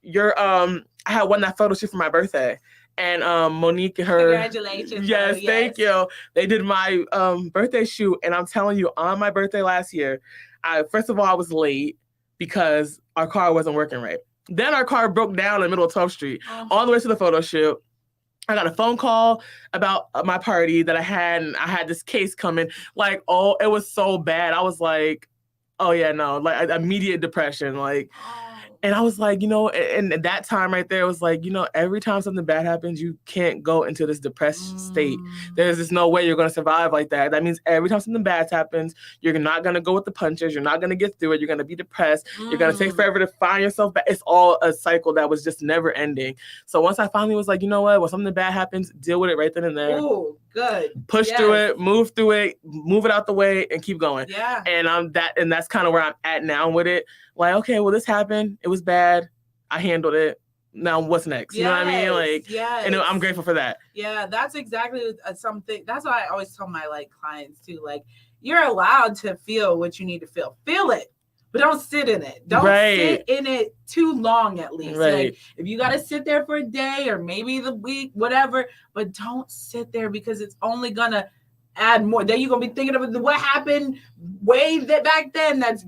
I had one that photo shoot for my birthday, and Monique and her, congratulations. Yes, thank you. They did my birthday shoot, and I'm telling you, on my birthday last year, first of all, I was late because our car wasn't working right. Then our car broke down in the middle of 12th Street on the way to the photo shoot. I got a phone call about my party that I had, and I had this case coming. Like, oh, it was so bad. I was like, oh yeah, no, like immediate depression. Like, and I was like, you know, and at that time right there, it was like, you know, every time something bad happens, you can't go into this depressed state. There's just no way you're going to survive like that. That means every time something bad happens, you're not going to go with the punches. You're not going to get through it. You're going to be depressed. You're going to take forever to find yourself back. It's all a cycle that was just never ending. So once I finally was like, you know what, when something bad happens, deal with it right then and there. Ooh, good. Push through it, move it out the way, and keep going. Yeah. And that's kind of where I'm at now with it. Like, okay, well, this happened. It was bad. I handled it. Now what's next? You know what I mean? Like, and I'm grateful for that. Yeah, that's exactly something. That's what I always tell my clients too. Like, you're allowed to feel what you need to feel. Feel it, but don't sit in it. Don't sit in it too long, at least. Like, if you got to sit there for a day or maybe the week, whatever, but don't sit there, because it's only gonna add more. Then you're gonna be thinking of what happened way back then that's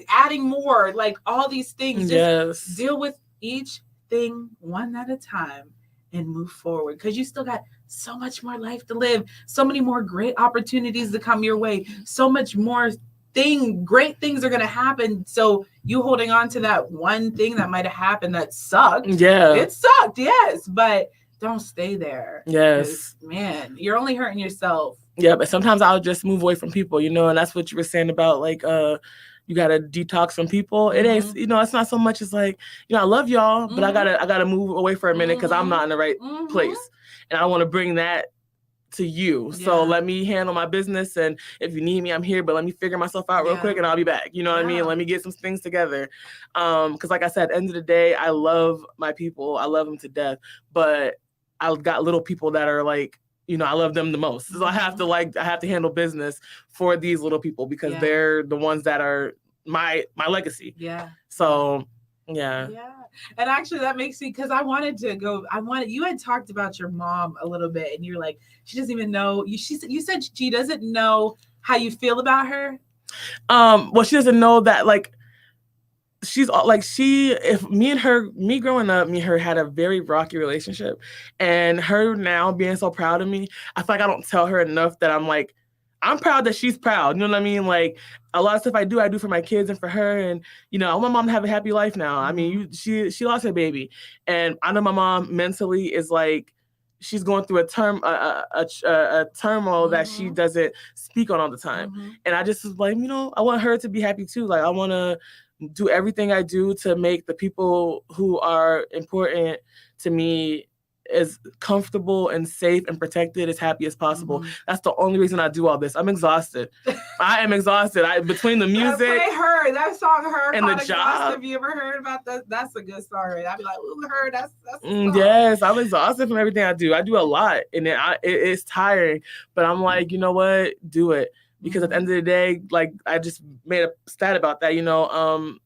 adding more, like all these things. Just deal with each thing one at a time and move forward, because you still got so much more life to live, so many more great opportunities to come your way, so much more great things are gonna happen. So you holding on to that one thing that might have happened that sucked. Yeah, it sucked, yes, but don't stay there. Yes, man, you're only hurting yourself. Yeah, but sometimes I'll just move away from people, you know, and that's what you were saying about, like, you gotta detox from people. It ain't, you know, it's not so much as like, you know, I love y'all, but I gotta move away for a minute because I'm not in the right place, and I want to bring that to you. So let me handle my business, and if you need me, I'm here. But let me figure myself out real quick, and I'll be back. You know what I mean? Let me get some things together. Because like I said, at the end of the day, I love my people. I love them to death, but I've got little people that are like, you know, I love them the most. So I have to handle business for these little people, because they're the ones that are my legacy. Yeah. So, yeah. Yeah. And actually that makes me, because you had talked about your mom a little bit, and you're like, she doesn't even know, you said she doesn't know how you feel about her. Well, she doesn't know that, like, she's like, me growing up, me and her had a very rocky relationship, and her now being so proud of me, I feel like I don't tell her enough that I'm proud that she's proud. You know what I mean? Like, a lot of stuff I do for my kids and for her, and, you know, I want my mom to have a happy life now. I mean, she lost her baby, and I know my mom mentally is like, she's going through a turmoil that she doesn't speak on all the time. And I just was like, you know, I want her to be happy too. Like, I want to do everything I do to make the people who are important to me as comfortable and safe and protected, as happy as possible. That's the only reason I do all this. I'm exhausted. I am exhausted. Between the music, play that song, and the job. Have you ever heard about that? That's a good song, right? I'd be like, ooh, her. That's yes, I'm exhausted from everything I do. I do a lot, and it's tiring. But I'm like, you know what? Do it. Because at the end of the day, like, I just made a stat about that, you know,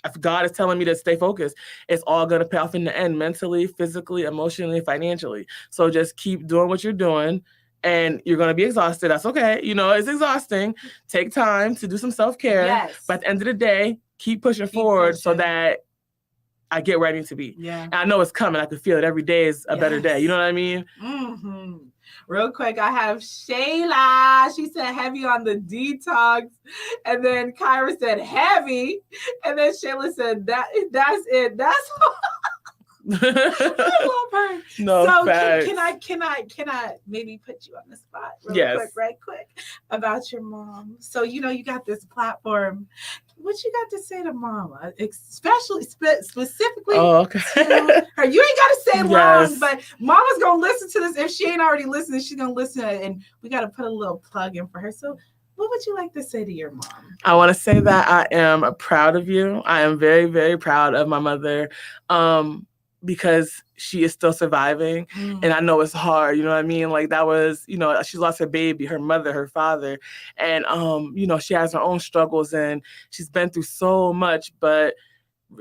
if God is telling me to stay focused, it's all going to pay off in the end, mentally, physically, emotionally, financially. So just keep doing what you're doing, and you're going to be exhausted. That's okay. You know, it's exhausting. Take time to do some self-care. Yes. But at the end of the day, keep pushing forward so that I get where I need to be. Yeah. And I know it's coming. I can feel it. Every day is a better day. You know what I mean? Real quick, I have Shayla. She said heavy on the detox. And then Kyra said heavy. And then Shayla said that's it. That's I love her. No, so facts. can I maybe put you on the spot right quick about your mom? So you got this platform. What you got to say to mama, especially specifically okay. to her? You ain't got to say long, but mama's gonna listen to this. If she ain't already listening, she's gonna listen, and we got to put a little plug in for her. So what would you like to say to your mom? I want to say that I am proud of you. I am very, very proud of my mother. Because she is still surviving. And I know it's hard, you know what I mean? Like that was, she lost her baby, her mother, her father. And, she has her own struggles and she's been through so much, but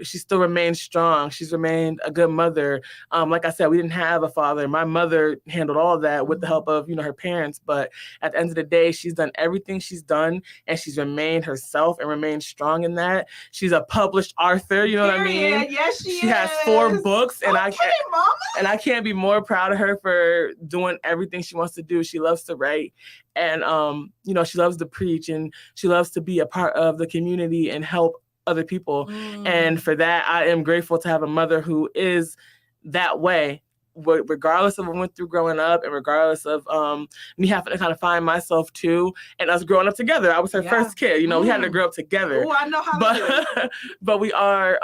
she still remains strong. She's remained a good mother. Like I said, we didn't have a father. My mother handled all of that with the help of, her parents. But at the end of the day, she's done everything she's done and she's remained herself and remained strong in that. She's a published author, you know what I mean? Yes, she has 4 books and Mama. And I can't be more proud of her for doing everything she wants to do. She loves to write and, she loves to preach and she loves to be a part of the community and help other people. And for that, I am grateful to have a mother who is that way, regardless of what I went through growing up and regardless of me having to kind of find myself too and us growing up together. I was her first kid, we had to grow up together. Oh, I know how to do it. But we are,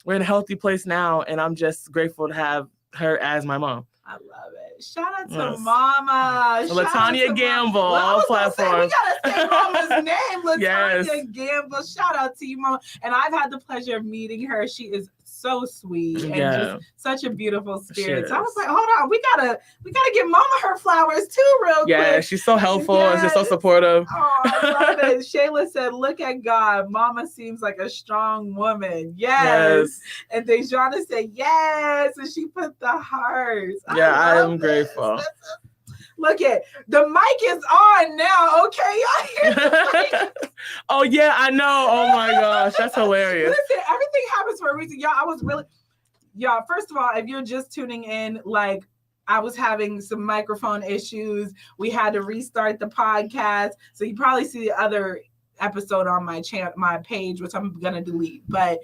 we're in a healthy place now and I'm just grateful to have her as my mom. I love it. Shout out to Mama. Latanya Gamble, all platforms. We gotta say Mama's name, Latanya Gamble. Shout out to you, Mama. And I've had the pleasure of meeting her. She is so sweet and just such a beautiful spirit. So I was like, hold on, we gotta give Mama her flowers too, real quick. Yeah, she's so helpful and she's so supportive. Oh, I love it. Shayla said, "Look at God. Mama seems like a strong woman." Yes. And Dejana said, "Yes," and she put the hearts. Yeah, I am grateful. Look at the mic is on now. Okay, I hear the mic. Oh yeah, I know. Oh my gosh, that's hilarious. Listen, everything happens for a reason, y'all. First of all, if you're just tuning in, like I was having some microphone issues. We had to restart the podcast, so you probably see the other episode on my page, which I'm gonna delete, but.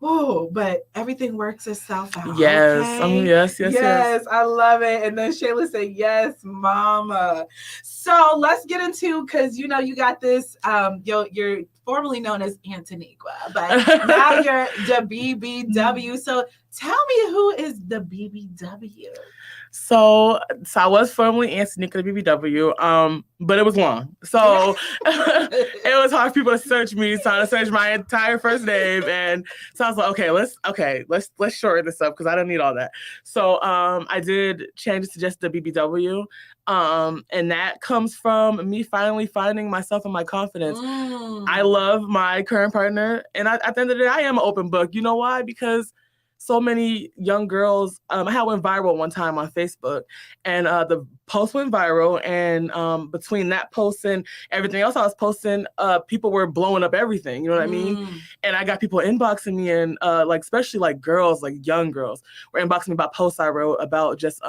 Oh, but everything works itself out. Yes. Okay? Yes. I love it. And then Shayla said, "Yes, Mama." So let's get into, because you got this. You're formerly known as Antanequia, but now you're the BBW. So tell me, who is the BBW? So I was formerly Antanequia BBW, but it was long. So it was hard for people to search me, trying to search my entire first name. And so I was like, let's shorten this up because I don't need all that. So I did change it to just the BBW. And that comes from me finally finding myself and my confidence. I love my current partner. And at the end of the day, I am an open book. You know why? Because so many young girls, I had went viral one time on Facebook and the post went viral and between that post and everything else I was posting, people were blowing up everything, you know what I mean? And I got people inboxing me and especially girls, young girls were inboxing me about posts I wrote about just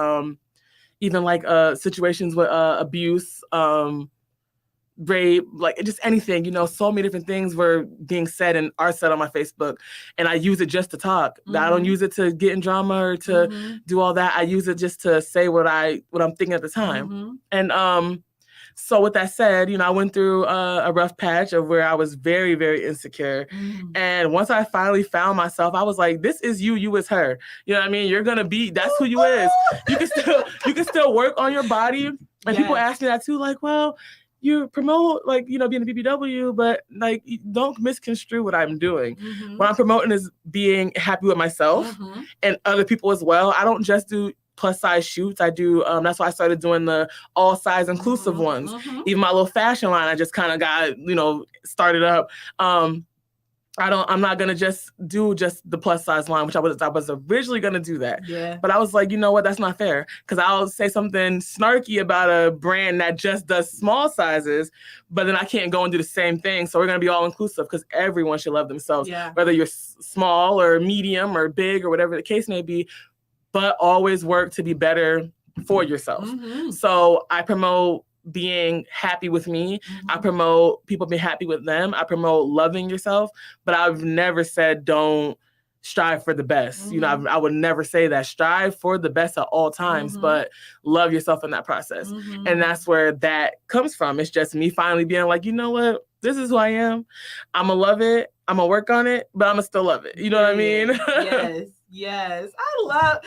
even situations with abuse, rape, just anything, so many different things were being said and are said on my Facebook. And I use it just to talk. I don't use it to get in drama or to do all that. I use it just to say what I'm thinking at the time. And so with that said, I went through a rough patch of where I was very, very insecure. And once I finally found myself, I was like, this is you is her. You know what I mean? You're gonna be, that's who you is. You can still work on your body. And people ask me that too, well, you promote being a BBW, but don't misconstrue what I'm doing. What I'm promoting is being happy with myself and other people as well. I don't just do plus size shoots. I do that's why I started doing the all size inclusive ones. Even my little fashion line I just kind of got started up. I'm not gonna just do just the plus size line, which I was originally gonna do that. Yeah. But I was like, you know what, that's not fair. Because I'll say something snarky about a brand that just does small sizes, but then I can't go and do the same thing. So we're gonna be all inclusive because everyone should love themselves. Yeah. Whether you're small or medium or big or whatever the case may be, but always work to be better for yourself. Mm-hmm. So I promote being happy with me. Mm-hmm. I promote people being happy with them. I promote loving yourself, but I've never said don't strive for the best. Mm-hmm. You know, I would never say that. Strive for the best at all times, Mm-hmm. but love yourself in that process. Mm-hmm. And that's where that comes from. It's just me finally being like, you know what? This is who I am. I'm going to love it. I'm going to work on it, but I'm going to still love it. You know what I mean? Yes. Yes. I love...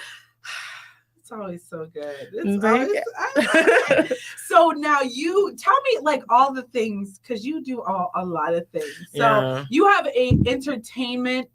It's always so good. It's always, so now you tell me like all the things, because you do a lot of things. So you have a entertainment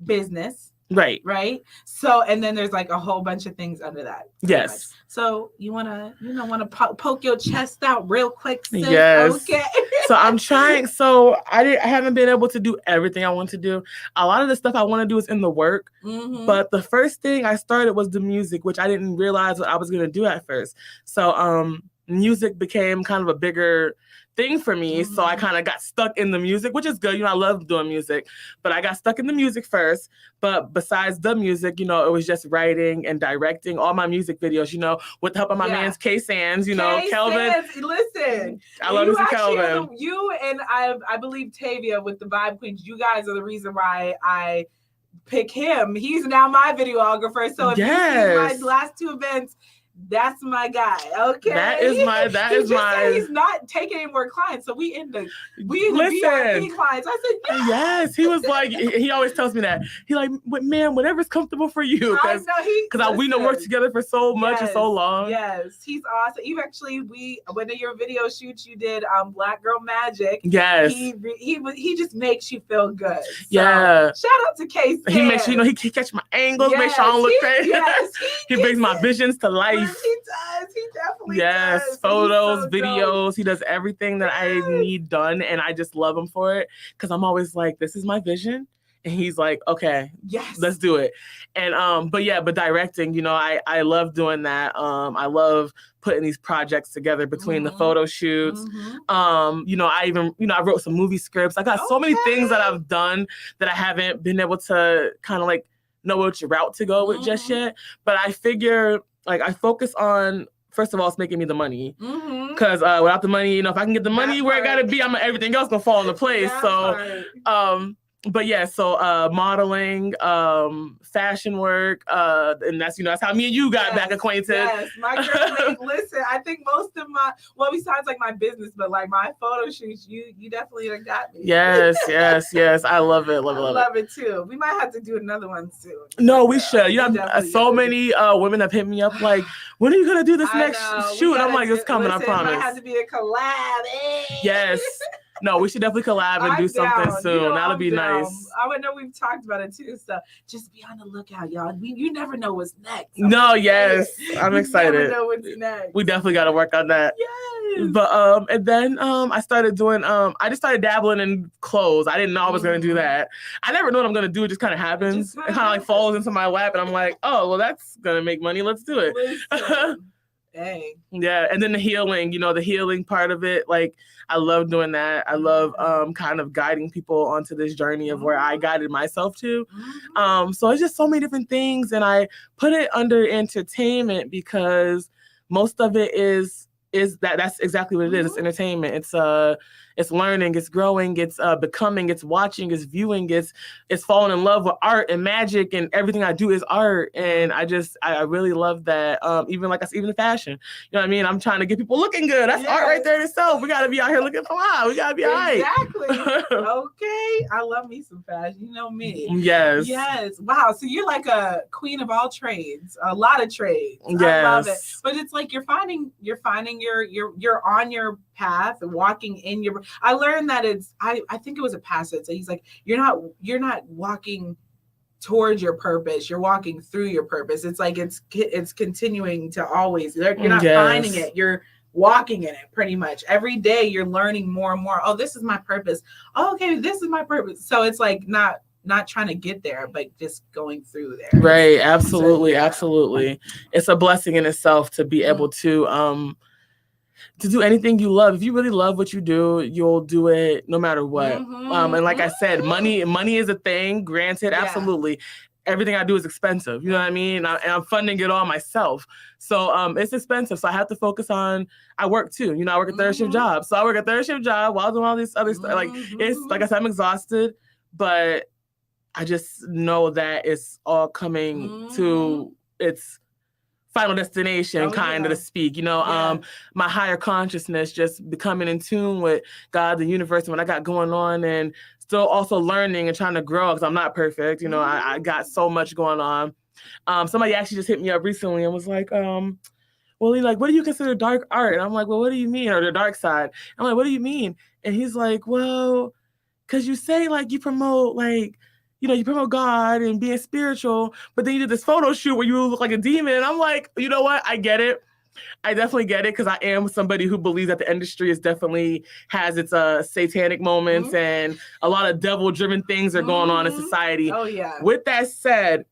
business. Right. So, and then there's like a whole bunch of things under that. Yes. Much. So you want to poke your chest out real quick, sis? Yes. Okay. So I'm trying. So I haven't been able to do everything I want to do. A lot of the stuff I want to do is in the work. Mm-hmm. But the first thing I started was the music, which I didn't realize what I was going to do at first. So music became kind of a bigger thing for me. Mm-hmm. So I kind of got stuck in the music, which is good. You know, I love doing music, but I got stuck in the music first. But besides the music, you know, it was just writing and directing all my music videos, you know, with the help of my man's K Sands, you know, Kelvin. Sands, listen, I love Mr. Kelvin. You and I believe Tavia with the Vibe Queens, you guys are the reason why I pick him. He's now my videographer. So if you see my last two events, that's my guy. Okay. That is my he's not taking any more clients. So we in the VIP clients. I said, yes. He was like, he always tells me that. He like, man, whatever's comfortable for you. Because we know worked together for so much and so long. Yes, he's awesome. You actually, one of your video shoots you did Black Girl Magic. Yes. He just makes you feel good. So, yeah. Shout out to Casey. He makes sure, you know, he catch my angles, make sure I don't look crazy. Yes. He brings my visions to life. He does. He definitely does. Yes, photos, videos. Dope. He does everything that I need done, and I just love him for it because I'm always like, this is my vision. And he's like, okay, yes, let's do it. And but directing, you know, I love doing that. I love putting these projects together between the photo shoots. You know, I wrote some movie scripts. I got so many things that I've done that I haven't been able to kind of like know which route to go with just yet. But I figure like I focus on, first of all, it's making me the money. Because without the money, you know, if I can get the money where it gotta be, everything else gonna fall into place. But yeah, so modeling, fashion work, and that's how me and you got back acquainted. Yes, my girl, listen, I think most of besides like my business, but like my photo shoots, you definitely got me. Yes. I love it. Love it too. We might have to do another one soon. No, we should. You know, so many women have hit me up like, when are you gonna do this next shoot? I'm like, it's coming, I promise. It might have to be a collab. Yes. No, we should definitely collab and do something soon. You know, that'll be nice. I know we've talked about it too, so just be on the lookout, y'all. You never know what's next. I'm excited. You never know what's next. We definitely got to work on that. Yes. But and then I started doing I just started dabbling in clothes. I didn't know I was gonna do that. I never know what I'm gonna do. It just kind of happens. It kind of like falls into my lap, and I'm like, oh well, that's gonna make money. Let's do it. Dang. Yeah, and then the healing, you know, the healing part of it, like I love doing that. I love kind of guiding people onto this journey of where I guided myself to. So it's just so many different things, and I put it under entertainment because most of it is that's exactly what it is. It's entertainment. It's learning, it's growing, it's becoming, it's watching, it's viewing, it's falling in love with art and magic, and everything I do is art. And I really love that. Even the fashion. You know what I mean? I'm trying to get people looking good. That's art right there in itself. We gotta be out here looking fly. We gotta be all right. Exactly. Okay. I love me some fashion. You know me. Yes. Yes. Wow. So you're like a queen of all trades, a lot of trades. Yes. I love it. But it's like you're finding you're on your path, walking in your. I learned that I think it was a pastor. So he's like, you're not walking towards your purpose, you're walking through your purpose. It's like it's continuing to always, you're not finding it, you're walking in it pretty much. Every day you're learning more and more. Oh, this is my purpose. Oh, okay, this is my purpose. So it's like not trying to get there, but just going through there. Right. Absolutely. Absolutely. It's a blessing in itself to be able to do anything you love. If you really love what you do, you'll do it no matter what. And like I said, money is a thing, granted, absolutely. everything I do is expensive. You know what I mean? And I'm funding it all myself. So it's expensive. So I have to focus on, I work too. You know, I work a third shift job. So I work a third shift job while doing all this other stuff. Like, it's, like I said, I'm exhausted, but I just know that it's all coming to its final destination, kind of to speak, you know, my higher consciousness, just becoming in tune with God, the universe, and what I got going on, and still also learning and trying to grow, because I'm not perfect. You know, I got so much going on. Somebody actually just hit me up recently and was like, well, like, what do you consider dark art? And I'm like, well, what do you mean? Or the dark side? I'm like, what do you mean? And he's like, well, because you say, like, you promote, like, you know, you promote God and being spiritual, but then you did this photo shoot where you look like a demon. And I'm like, you know what? I get it. I definitely get it, because I am somebody who believes that the industry is definitely has its satanic moments, and a lot of devil-driven things are going on in society. Oh, yeah. With that said,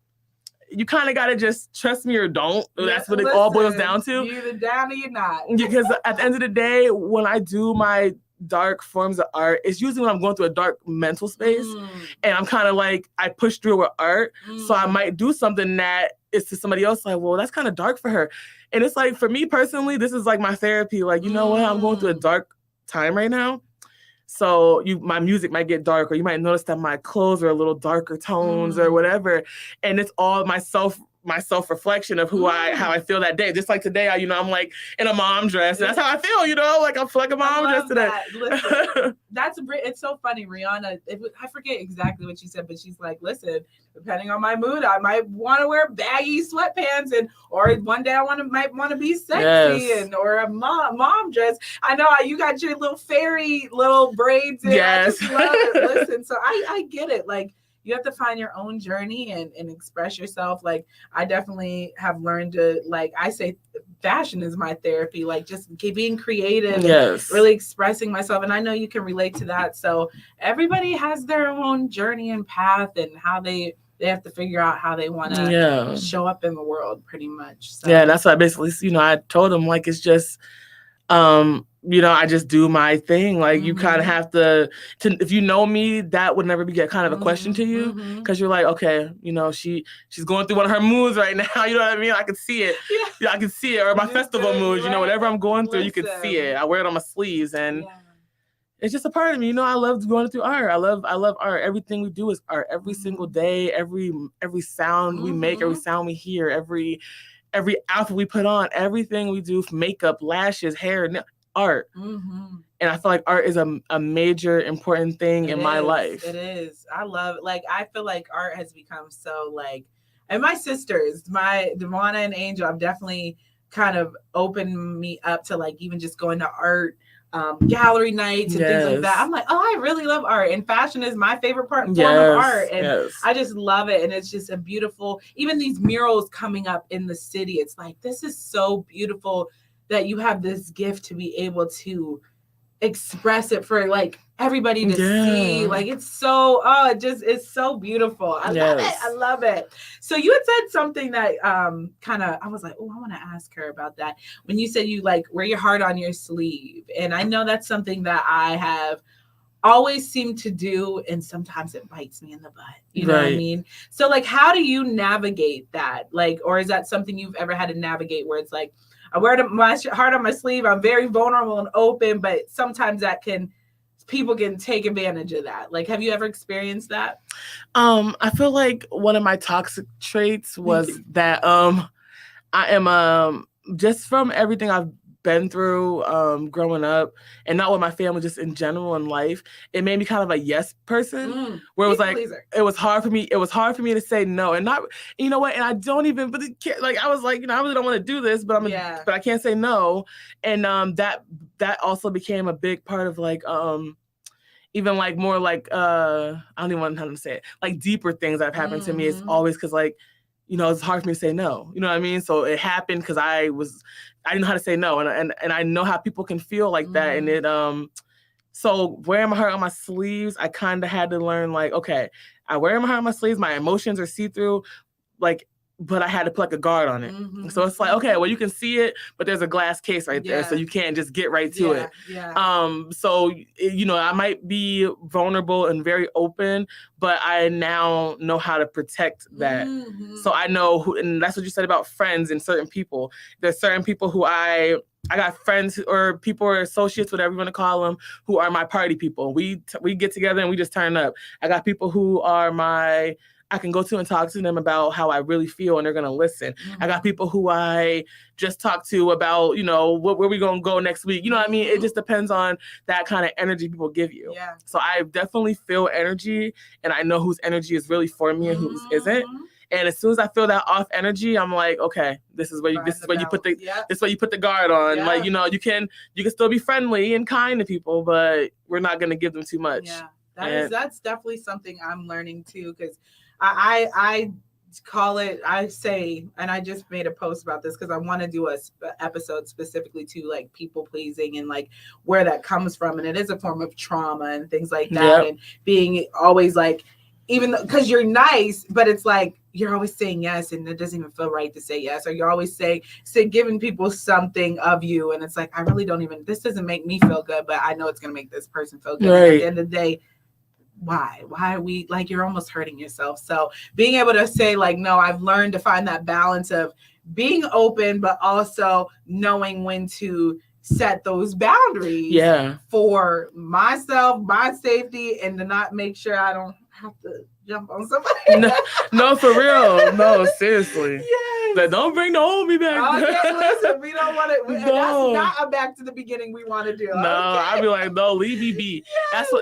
you kind of got to just trust me or don't. That's what it all boils down to. You're either down or you're not. Because at the end of the day, when I do my dark forms of art, it's usually when I'm going through a dark mental space, and I'm kind of like, I push through with art. So I might do something that is to somebody else like, well, that's kind of dark for her. And it's like, for me personally, this is like my therapy. Like, you know what? I'm going through a dark time right now. So my music might get dark, or you might notice that my clothes are a little darker tones or whatever. And it's all my self-reflection of how I feel that day. Just like today, I'm like in a mom dress. And that's how I feel, you know? Like, I'm like a mom dress today. Listen, it's so funny. Rihanna, I forget exactly what she said, but she's like, listen, depending on my mood, I might want to wear baggy sweatpants, or one day I might want to be sexy, or a mom dress. I know you got your little fairy little braids in. Yes. I just love it. Listen, so I get it. Like, you have to find your own journey and express yourself. Like, I definitely have learned to, like, I say fashion is my therapy, like just being creative, and really expressing myself. And I know you can relate to that. So everybody has their own journey and path, and how they have to figure out how they want to show up in the world, pretty much. So. Yeah, that's what I basically, I told them, like, it's just, I just do my thing. Like, you kind of have to, if you know me, that would never be kind of a question to you, because you're like, okay, she's going through one of her moods right now. You know what I mean? I can see it. Yeah, I can see it. Or my festival moods, whatever I'm going through, you can see it. I wear it on my sleeves, and it's just a part of me. I love going through art. I love art. Everything we do is art. Every single day, every sound we make, every sound we hear, every outfit we put on, everything we do, makeup, lashes, hair, art. And I feel like art is a major important thing in my life. It is. I love it. Like, I feel like art has become so, like, and my sisters, my Devonna and Angel, have definitely kind of opened me up to, like, even just going to art gallery nights and things like that. I'm like, oh, I really love art, and fashion is my favorite form of art, and I just love it. And it's just a beautiful, even these murals coming up in the city, it's like, this is so beautiful that you have this gift to be able to express it for, like, everybody to see. Like, it's so, it's so beautiful. I love it. I love it. So you had said something that kind of, I was like, oh, I want to ask her about that. When you said you, like, wear your heart on your sleeve. And I know that's something that I have always seemed to do, and sometimes it bites me in the butt. You know what I mean? So, like, how do you navigate that? Like, or is that something you've ever had to navigate, where it's like, I wear my heart on my sleeve, I'm very vulnerable and open, but sometimes people can take advantage of that. Like, have you ever experienced that? I feel like one of my toxic traits was that I am just from everything I've been through growing up, and not with my family, just in general in life, it made me kind of a yes person, where it was like, it was hard for me to say no, and not, you know what, and I don't even really care. Like, I was like, I really don't want to do this, but but I can't say no. And that also became a big part of, like, even, like, more, like, I don't even know how to say it, like, deeper things that have happened to me. It's always because, like, it's hard for me to say no. You know what I mean? So it happened because I didn't know how to say no. And I know how people can feel like that. And it, so wearing my heart on my sleeves, I kind of had to learn, like, okay, I wear my heart on my sleeves. My emotions are see-through. Like, but I had to put like a guard on it. So it's like, okay, well, you can see it, but there's a glass case right there. So you can't just get right to it. So, you know, I might be vulnerable and very open, but I now know how to protect that. So I know who, and that's what you said about friends and certain people. There's certain people who I got friends or people or associates, whatever you want to call them, who are my party people. We get together and we just turn up. I got people who are I can go to and talk to them about how I really feel and they're going to listen. I got people who I just talk to about, you know, where we going to go next week. You know what I mean? It just depends on that kind of energy people give you. So I definitely feel energy and I know whose energy is really for me and whose isn't. And as soon as I feel that off energy, I'm like, okay, this is where you put the guard on. Like, you know, you can still be friendly and kind to people, but we're not going to give them too much. That's definitely something I'm learning too, because I call it, I say, and I just made a post about this because I want to do a episode specifically to like people pleasing and like where that comes from. And it is a form of trauma and things like that. And being always like, even because you're nice, but it's like you're always saying yes and it doesn't even feel right to say yes. Or you're always say giving people something of you. And it's like, I really don't even, this doesn't make me feel good, but I know it's going to make this person feel good. At the end of the day, why are we like, you're almost hurting yourself. So being able to say like, no, I've learned to find that balance of being open, but also knowing when to set those boundaries for myself, my safety, and to not make sure I don't have to jump on somebody. No, for real. No, seriously. Like, don't bring the old me back. Okay, listen, we don't want to. No. That's not a back to the beginning we want to do. No, I'd be like, no, leave me be.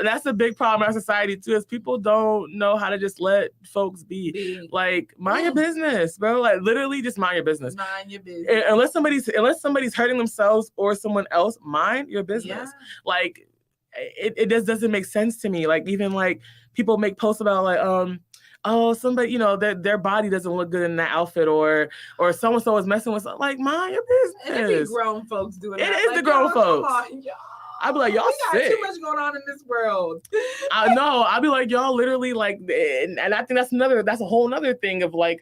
That's a big problem in our society too, is people don't know how to just let folks be. Like, mind your business, bro. Like, literally, just mind your business. Mind your business. Unless somebody's hurting themselves or someone else, mind your business. Like, it just doesn't make sense to me. Like, even like people make posts about like, oh, somebody, you know, their body doesn't look good in that outfit, or so-and-so is messing with something. Like, mind your business. And it be grown folks doing that. It is like, the grown folks. I'd be like, y'all we sick. got too much going on in this world. I know. I'd be like, y'all literally like, and I think that's a whole nother thing of like,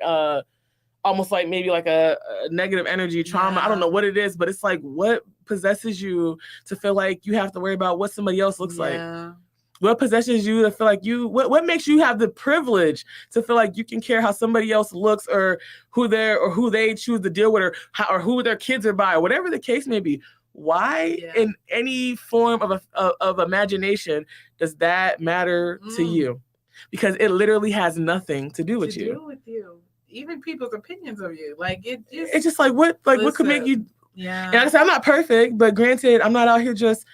almost like maybe like a negative energy trauma. I don't know what it is, but it's like, what possesses you to feel like you have to worry about what somebody else looks like? What possesses you to feel like what makes you have the privilege to feel like you can care how somebody else looks, or who they choose to deal with, or who their kids are by, or whatever the case may be? Why in any form of imagination does that matter to you? Because it literally has nothing to do with you. Even people's opinions of you. Like it's just like what could make you And I said, I'm not perfect, but granted, I'm not out here just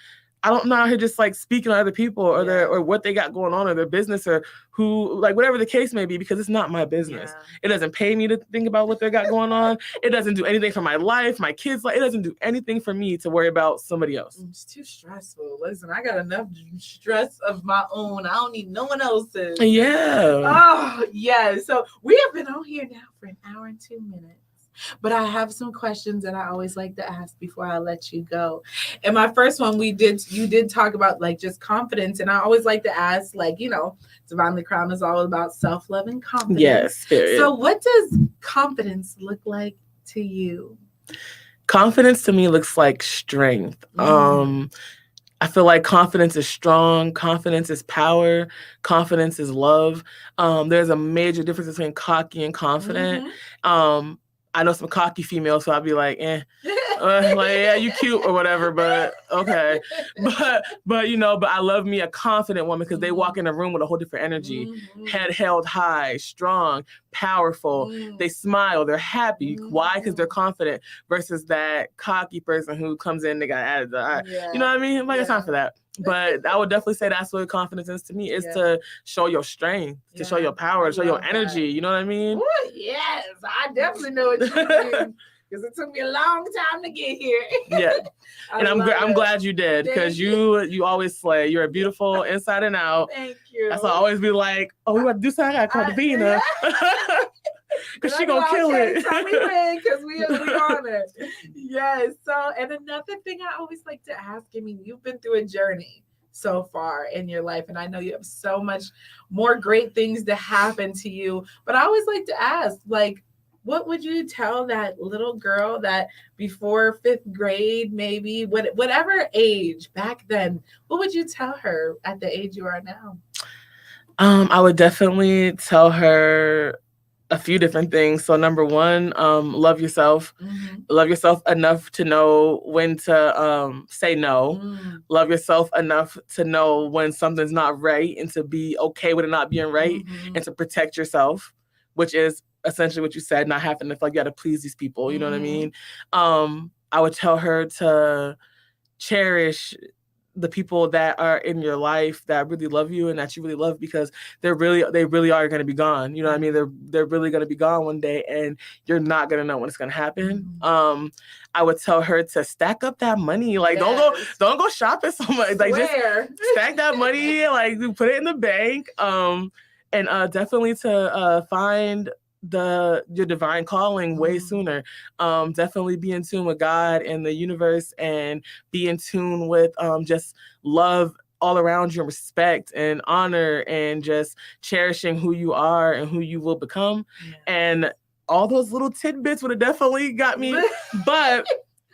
like speaking to other people or what they got going on, or their business, or who, like, whatever the case may be, because it's not my business. It doesn't pay me to think about what they got going on. It doesn't do anything for my life, my kids' life. It doesn't do anything for me to worry about somebody else. It's too stressful. Listen, I got enough stress of my own. I don't need no one else's. So we have been on here now for an hour and 2 minutes. But I have some questions that I always like to ask before I let you go. And my first one, you did talk about like just confidence. And I always like to ask, like, you know, Divinely Crown'd is all about self-love and confidence. Yes, period. So what does confidence look like to you? Confidence to me looks like strength. I feel like confidence is strong. Confidence is power. Confidence is love. There's a major difference between cocky and confident. I know some cocky females, so I'd be like, like, yeah, you cute or whatever, but okay. But you know, but I love me a confident woman, because they walk in a room with a whole different energy, head held high, strong, powerful. They smile, they're happy. Why? Because they're confident, versus that cocky person who comes in, they got attitude. You know what I mean? Like, it's time for that. But I would definitely say that's what confidence is to me, is to show your strength, to show your power, to show your energy. You know what I mean? Ooh, yes, I definitely know what you mean. Because it took me a long time to get here. And I'm glad you did, because you always slay. You're beautiful inside and out. Thank you. That's why I always be like, oh, we got to do something. I got to call Davina. Because she gonna kill it. So we win, because we on it. Yes. So, and another thing I always like to ask, I mean, you've been through a journey so far in your life, and I know you have so much more great things to happen to you, but I always like to ask, like, what would you tell that little girl that before 5th grade, maybe whatever age back then, what would you tell her at the age you are now? I would definitely tell her a few different things. So number one, love yourself. Love yourself enough to know when to say no. Love yourself enough to know when something's not right and to be okay with it not being right and to protect yourself, which is essentially what you said, not having to feel like you got to please these people. You know what I mean? I would tell her to cherish the people that are in your life that really love you and that you really love, because they really are going to be gone. You know what I mean? They're really going to be gone one day, and you're not going to know when it's going to happen. I would tell her to stack up that money. Like, don't go shopping so much. Like, just stack that money, like put it in the bank. And definitely to find your divine calling way sooner. Definitely be in tune with God and the universe, and be in tune with just love all around you, and respect and honor, and just cherishing who you are and who you will become. And all those little tidbits would have definitely got me. But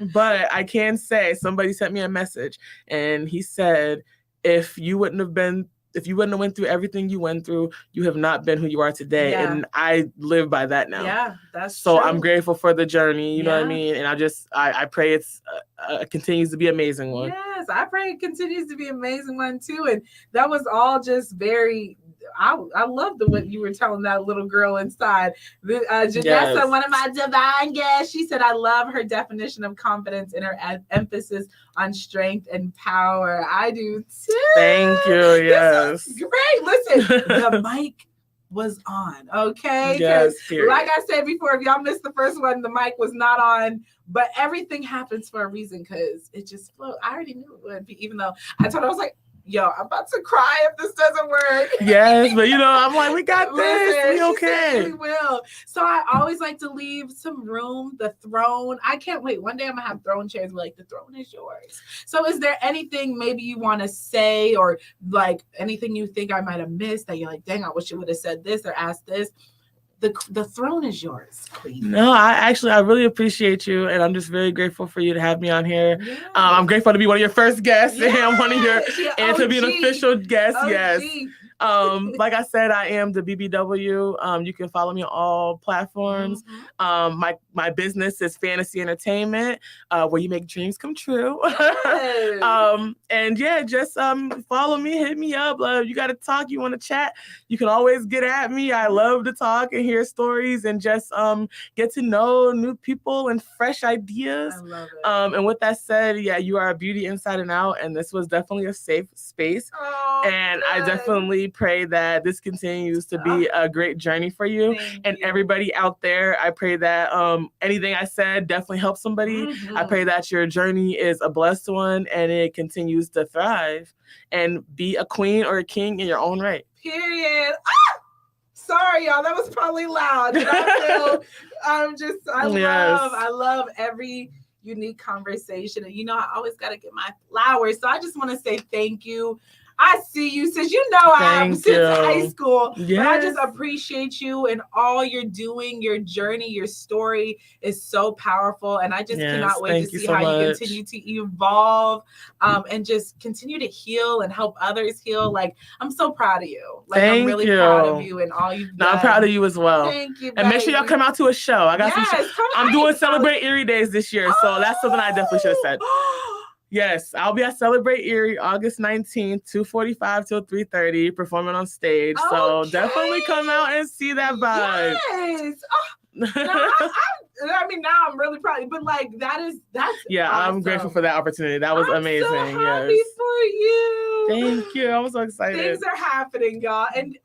I can say, somebody sent me a message and he said, if you wouldn't have went through everything you went through, you have not been who you are today. And I live by that now. Yeah, that's so true. I'm grateful for the journey. You know what I mean? And I pray it's continues to be an amazing one. Yes, I pray it continues to be an amazing one too. And that was all just very. I love what you were telling that little girl inside. Janessa, one of my divine guests, she said, I love her definition of confidence and her emphasis on strength and power. I do too. Thank you. Yes. Great. Listen, the mic was on. Okay. Yes. Like I said before, if y'all missed the first one, the mic was not on. But everything happens for a reason, because it just flowed. I already knew it would be, even though I told her, I was like, yo, I'm about to cry if this doesn't work. Yes, but I'm like, we got this. We okay. We will. So I always like to leave some room, the throne. I can't wait. One day I'm going to have throne chairs. Like, the throne is yours. So is there anything maybe you want to say, or like anything you think I might have missed that you're like, dang, I wish you would have said this or asked this? The throne is yours, queen. No, I really appreciate you, and I'm just very grateful for you to have me on here. Yeah. I'm grateful to be one of your first guests, and one of your and to be an official guest. OG. Yes. Like I said, I am the BBW. You can follow me on all platforms. My business is Fantasy Entertainment, where you make dreams come true. And yeah, just follow me, hit me up. You got to talk, you want to chat, you can always get at me. I love to talk and hear stories and just get to know new people and fresh ideas. I love it. And with that said, yeah, you are a beauty inside and out, and this was definitely a safe space. And good. I definitely pray that this continues to be a great journey for you. Thank you. Everybody out there. I pray that anything I said definitely helps somebody. I pray that your journey is a blessed one and it continues to thrive and be a queen or a king in your own right. Period. Sorry, y'all. That was probably loud. I love every unique conversation. And I always got to get my flowers. So I just want to say thank you. I see you since since high school. Yes. But I just appreciate you and all you're doing. Your journey, your story is so powerful. And I just cannot wait to see how you continue to evolve and just continue to heal and help others heal. Like, I'm so proud of you. Like, I'm really proud of you and all you've done. I'm proud of you as well. Thank you, and make sure y'all come out to a show. I got some shows. I'm doing Celebrate Erie Days this year. So that's something I definitely should have said. Yes, I'll be at Celebrate Erie August 19th, 2:45 till 3:30, performing on stage. Okay. So definitely come out and see that vibe. Yes. Now I'm really proud. But that's yeah, awesome. I'm grateful for that opportunity. That was amazing. So happy for you. Thank you. I'm so excited. Things are happening, y'all. And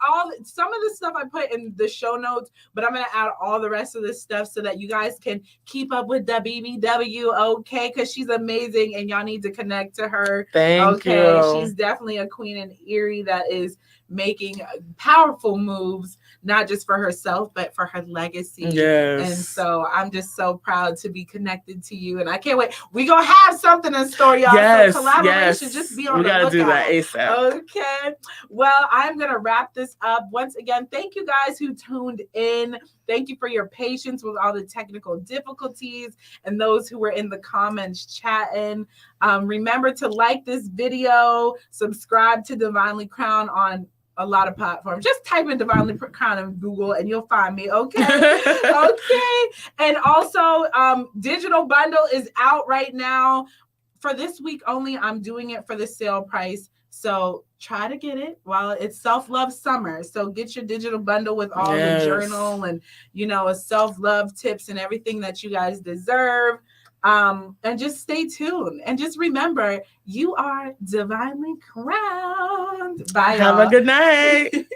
some of the stuff I put in the show notes, but I'm gonna add all the rest of this stuff so that you guys can keep up with the BBW, okay? Because she's amazing and y'all need to connect to her. Thank you. She's definitely a queen in Erie that is making powerful moves, not just for herself, but for her legacy. Yes. And so I'm just so proud to be connected to you. And I can't wait. We're going to have something in store, y'all. Yes. So collaboration, just be on the lookout. We got to do that ASAP. Okay. Well, I'm going to wrap this up. Once again, thank you guys who tuned in. Thank you for your patience with all the technical difficulties and those who were in the comments chatting. Remember to like this video, subscribe to Divinely Crown'd on a lot of platforms. Just type in Divinely Crown'd in Google and you'll find me. Okay. Okay. And also, digital bundle is out right now. For this week only, I'm doing it for the sale price. So try to get it while it's self-love summer. So get your digital bundle with all the journal and, a self-love tips and everything that you guys deserve. And just stay tuned. And just remember, you are divinely crowned. Bye, y'all. Have a good night.